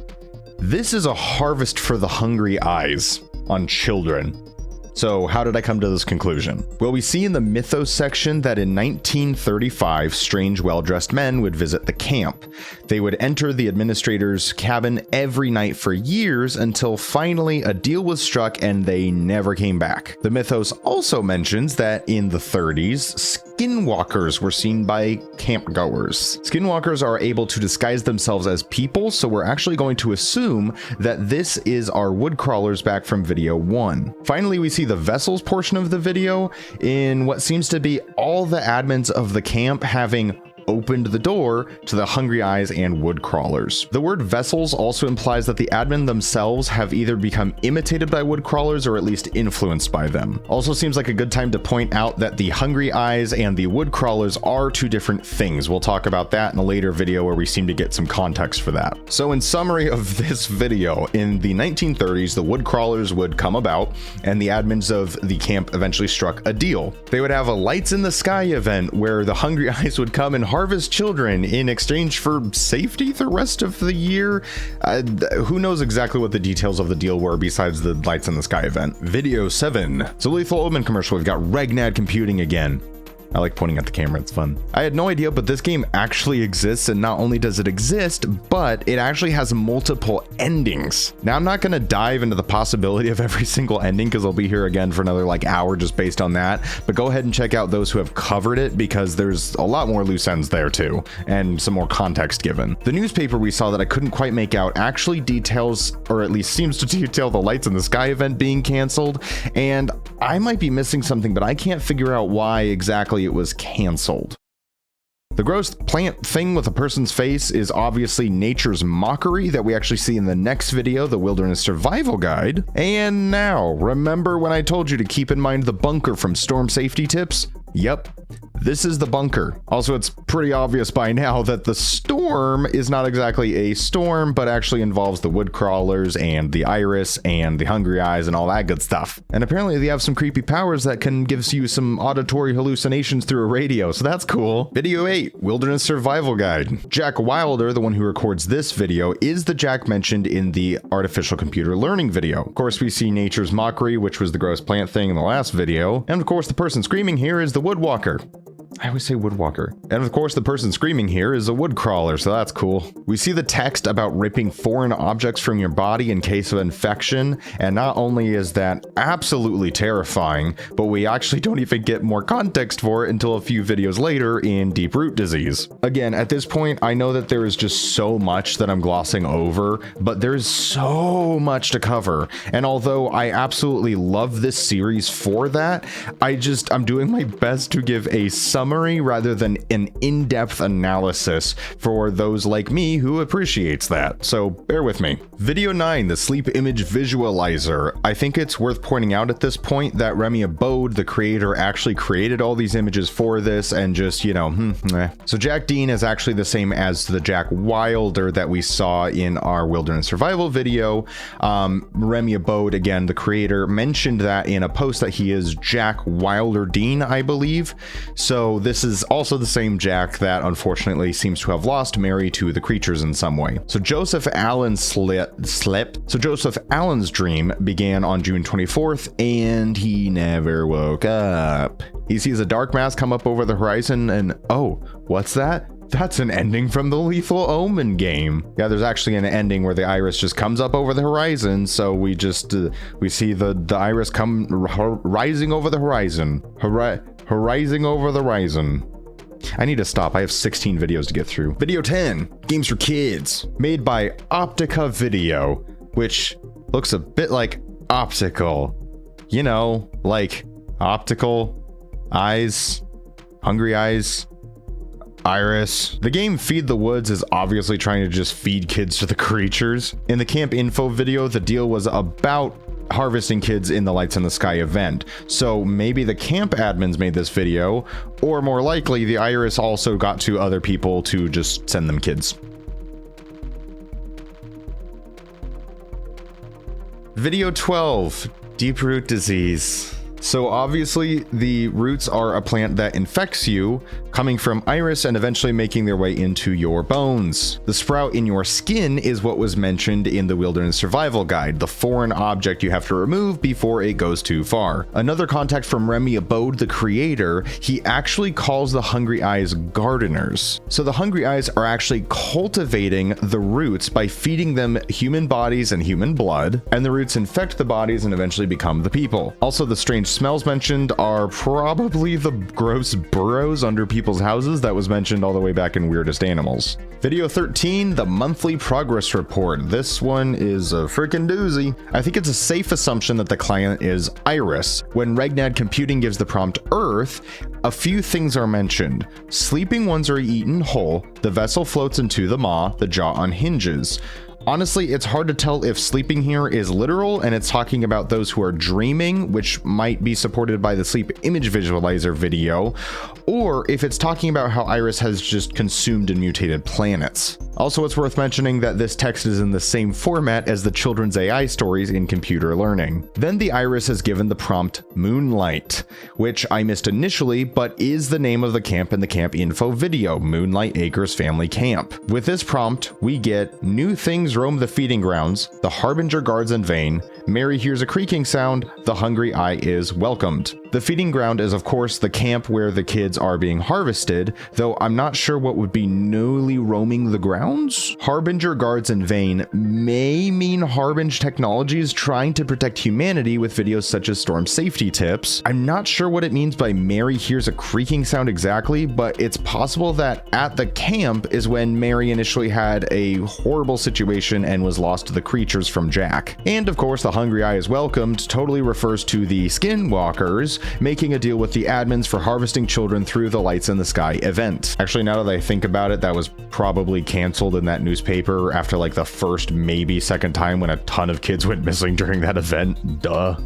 A: This is a harvest for the hungry eyes on children. So how did I come to this conclusion? Well, we see in the mythos section that in 1935, strange well-dressed men would visit the camp. They would enter the administrator's cabin every night for years until finally a deal was struck and they never came back. The mythos also mentions that in the 30s, skinwalkers were seen by campgoers. Skinwalkers are able to disguise themselves as people, so we're actually going to assume that this is our woodcrawlers back from video 1. Finally, we see the vessels portion of the video in what seems to be all the admins of the camp having opened the door to the hungry eyes and wood crawlers. The word vessels also implies that the admin themselves have either become imitated by wood crawlers or at least influenced by them. Also seems like a good time to point out that the hungry eyes and the wood crawlers are two different things. We'll talk about that in a later video where we seem to get some context for that. So in summary of this video, in the 1930s, the wood crawlers would come about and the admins of the camp eventually struck a deal. They would have a Lights in the Sky event where the hungry eyes would come and harvest children in exchange for safety the rest of the year. Who knows exactly what the details of the deal were besides the Lights in the Sky event. Video 7. It's a Lethal Omen commercial. We've got Regnad computing again. I like pointing at the camera, it's fun. I had no idea, but this game actually exists, and not only does it exist, but it actually has multiple endings. Now, I'm not gonna dive into the possibility of every single ending because I'll be here again for another hour just based on that, but go ahead and check out those who have covered it because there's a lot more loose ends there too, and some more context given. The newspaper we saw that I couldn't quite make out actually details, or at least seems to detail, the Lights in the Sky event being canceled, and I might be missing something, but I can't figure out why exactly it was canceled. The gross plant thing with a person's face is obviously nature's mockery that we actually see in the next video, the Wilderness Survival Guide. And now, remember when I told you to keep in mind the bunker from Storm Safety Tips? Yep, this is the bunker. Also, it's pretty obvious by now that the storm is not exactly a storm, but actually involves the wood crawlers and the iris and the hungry eyes and all that good stuff. And apparently they have some creepy powers that can give you some auditory hallucinations through a radio, so that's cool. Video 8, Wilderness Survival Guide. Jack Wilder, the one who records this video, is the Jack mentioned in the artificial computer learning video. Of course, we see nature's mockery, which was the gross plant thing in the last video. And of course, the person screaming here is the woodwalker. I always say woodwalker. And of course, the person screaming here is a wood crawler, so that's cool. We see the text about ripping foreign objects from your body in case of infection, and not only is that absolutely terrifying, but we actually don't even get more context for it until a few videos later in Deep Root Disease. Again, at this point, I know that there is just so much that I'm glossing over, but there's so much to cover. And although I absolutely love this series for that, I'm doing my best to give a summary rather than an in-depth analysis for those like me who appreciates that, so bear with me. Video 9, the Sleep Image Visualizer. I think it's worth pointing out at this point that Remy Abode, the creator, actually created all these images for this and just, So Jack Dean is actually the same as the Jack Wilder that we saw in our Wilderness Survival video. Remy Abode, again, the creator, mentioned that in a post that he is Jack Wilder Dean, I believe. So this is also the same Jack that unfortunately seems to have lost Mary to the creatures in some way. So Joseph Allen's dream began on June 24th and he never woke up. He sees a dark mass come up over the horizon and oh, what's that? That's an ending from the Lethal Omen game. Yeah, there's actually an ending where the iris just comes up over the horizon, so we just we see the iris come rising over the horizon. Rising over the horizon. I need to stop. I have 16 videos to get through. Video 10, games for kids, made by Optica Video. which looks a bit like optical. You know, like optical eyes, hungry eyes, iris. The game Feed the Woods is obviously trying to just feed kids to the creatures. In the camp info video, the deal was about harvesting kids in the Lights in the Sky event. So maybe the camp admins made this video, or more likely the iris also got to other people to just send them kids. Video 12, Deep Root Disease. So obviously the roots are a plant that infects you, coming from iris and eventually making their way into your bones. The sprout in your skin is what was mentioned in the Wilderness Survival Guide, the foreign object you have to remove before it goes too far. Another contact from Remy Abode, the creator, he actually calls the Hungry Eyes gardeners. So the Hungry Eyes are actually cultivating the roots by feeding them human bodies and human blood, and the roots infect the bodies and eventually become the people. Also, the strange smells mentioned are probably the gross burrows under people's houses that was mentioned all the way back in Weirdest Animals. Video 13, the monthly progress report. This one is a freaking doozy. I think it's a safe assumption that the client is Iris. When Regnad Computing gives the prompt Earth, a few things are mentioned. Sleeping ones are eaten whole, the vessel floats into the maw, the jaw unhinges. Honestly, it's hard to tell if sleeping here is literal and it's talking about those who are dreaming, which might be supported by the sleep image visualizer video, or if it's talking about how Iris has just consumed and mutated planets. Also, it's worth mentioning that this text is in the same format as the children's AI stories in computer learning. Then the Iris is given the prompt Moonlight, which I missed initially, but is the name of the camp in the camp info video, Moonlight Acres Family Camp. With this prompt, we get new things roam the feeding grounds, the harbinger guards in vain, Mary hears a creaking sound, the hungry eye is welcomed. The feeding ground is of course the camp where the kids are being harvested, though I'm not sure what would be newly roaming the grounds. Harbinger guards in vain may mean Harbinge Technologies trying to protect humanity with videos such as storm safety tips. I'm not sure what it means by Mary hears a creaking sound exactly, but it's possible that at the camp is when Mary initially had a horrible situation and was lost to the creatures from Jack. And of course the hungry eye is welcomed totally refers to the skinwalkers making a deal with the admins for harvesting children through the Lights in the Sky event. Actually, now that I think about it, that was probably canceled in that newspaper after like the first, maybe second time when a ton of kids went missing during that event. Duh.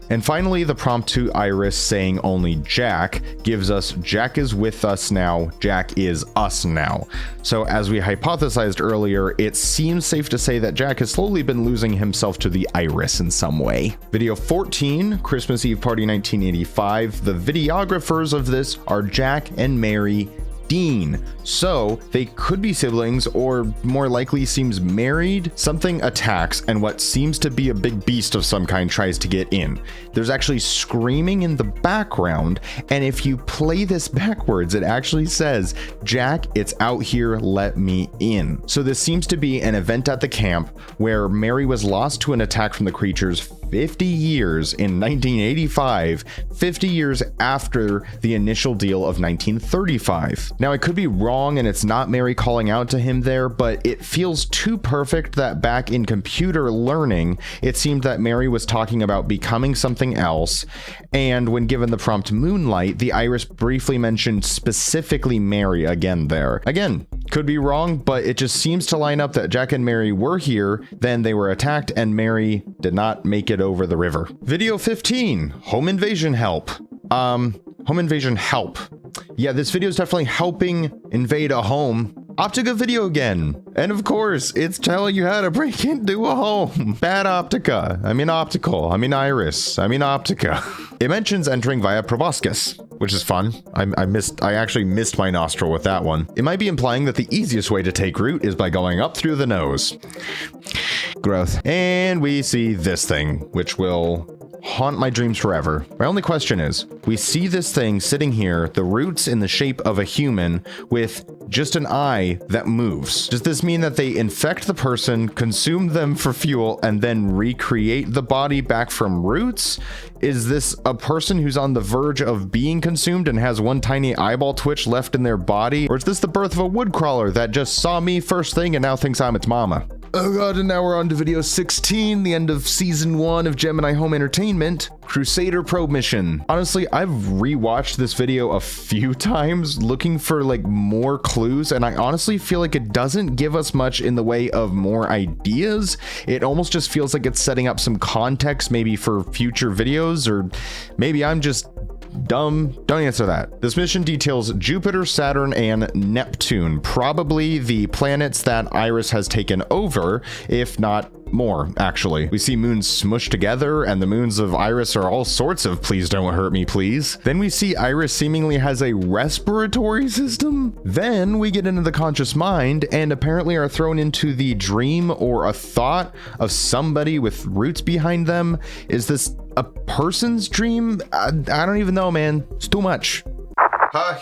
A: And finally, the prompt to Iris saying only Jack gives us Jack is with us now, Jack is us now. So as we hypothesized earlier, it seems safe to say that Jack has slowly been losing himself to the Iris in some way. Video 14, Christmas Eve Party 1985. The videographers of this are Jack and Mary Dean. So they could be siblings, or more likely seems married. Something attacks and what seems to be a big beast of some kind tries to get in. There's actually screaming in the background, and if you play this backwards, it actually says, Jack, it's out here, let me in. So this seems to be an event at the camp where Mary was lost to an attack from the creatures 50 years in 1985, 50 years after the initial deal of 1935. Now, I could be wrong and it's not Mary calling out to him there, but it feels too perfect that back in computer learning, it seemed that Mary was talking about becoming something else. And when given the prompt Moonlight, the Iris briefly mentioned specifically Mary again there. Again, could be wrong, but it just seems to line up that Jack and Mary were here, then they were attacked, and Mary did not make it over the river. Video 15, Home Invasion Help. Home Invasion Help. Yeah, this video is definitely helping invade a home. Optica video again. And of course, it's telling you how to break into a home. Bad Optica. I mean optical. I mean Iris. I mean Optica. It mentions entering via proboscis, which is fun. I actually missed my nostril with that one. It might be implying that the easiest way to take root is by going up through the nose. Growth. And we see this thing, which will haunt my dreams forever. My only question is, we see this thing sitting here, the roots in the shape of a human with just an eye that moves. Does this mean that they infect the person, consume them for fuel, and then recreate the body back from roots? Is this a person who's on the verge of being consumed and has one tiny eyeball twitch left in their body? Or is this the birth of a woodcrawler that just saw me first thing and now thinks I'm its mama? Oh god, and now we're on to video 16, the end of season 1 of Gemini Home Entertainment, Crusader Probe Mission. Honestly, I've rewatched this video a few times looking for like more clues, and I honestly feel like it doesn't give us much in the way of more ideas. It almost just feels like it's setting up some context maybe for future videos, or maybe I'm just dumb. Don't answer that. This mission details Jupiter, Saturn, and Neptune, probably the planets that Iris has taken over, if not more, actually. We see moons smushed together, and the moons of Iris are all sorts of please don't hurt me, please. Then we see Iris seemingly has a respiratory system. Then we get into the conscious mind, and apparently are thrown into the dream or a thought of somebody with roots behind them. Is this a person's dream? I don't even know, man. It's too much.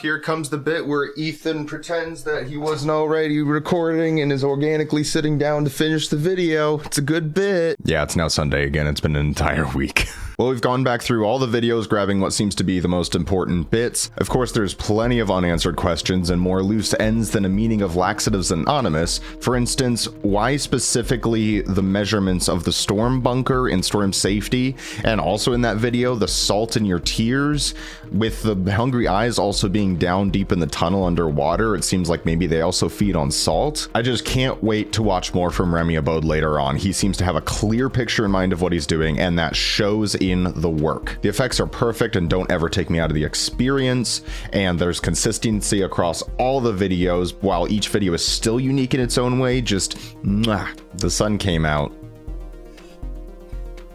A: Here comes the bit where Ethan pretends that he wasn't already recording and is organically sitting down to finish the video. It's a good bit. Yeah, it's now Sunday again. It's been an entire week. Well, we've gone back through all the videos, grabbing what seems to be the most important bits. Of course, there's plenty of unanswered questions and more loose ends than a meaning of laxatives anonymous. For instance, why specifically the measurements of the storm bunker and storm safety? And also in that video, the salt in your tears, with the hungry eyes also being down deep in the tunnel underwater. It seems like maybe they also feed on salt. I just can't wait to watch more from Remy Abode later on. He seems to have a clear picture in mind of what he's doing, and that shows in the work. The effects are perfect and don't ever take me out of the experience, and there's consistency across all the videos, while each video is still unique in its own way. Just the sun came out.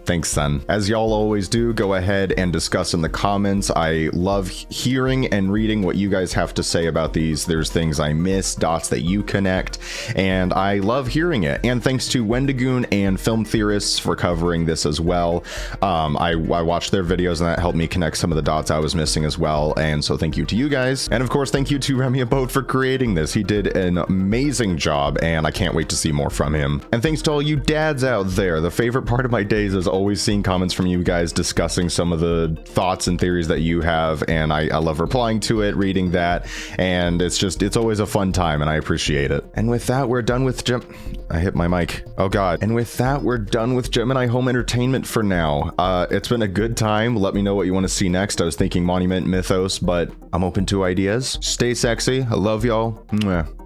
A: Thanks, son. As y'all always do, go ahead and discuss in the comments. I love hearing and reading what you guys have to say about these. There's things I miss, dots that you connect, and I love hearing it. And thanks to Wendigoon and Film Theorists for covering this as well. I watched their videos, and that helped me connect some of the dots I was missing as well. And so thank you to you guys. And of course, thank you to Remy Abode for creating this. He did an amazing job, and I can't wait to see more from him. And thanks to all you dads out there. The favorite part of my days is always seeing comments from you guys discussing some of the thoughts and theories that you have, and I love replying to it, reading that, and it's always a fun time, and I appreciate it. And with that, we're done with I hit my mic. Oh god. And with that, we're done with Gemini Home Entertainment for now. It's been a good time. Let me know what you want to see next. I was thinking Monument Mythos, but I'm open to ideas. Stay sexy. I love y'all. Mwah.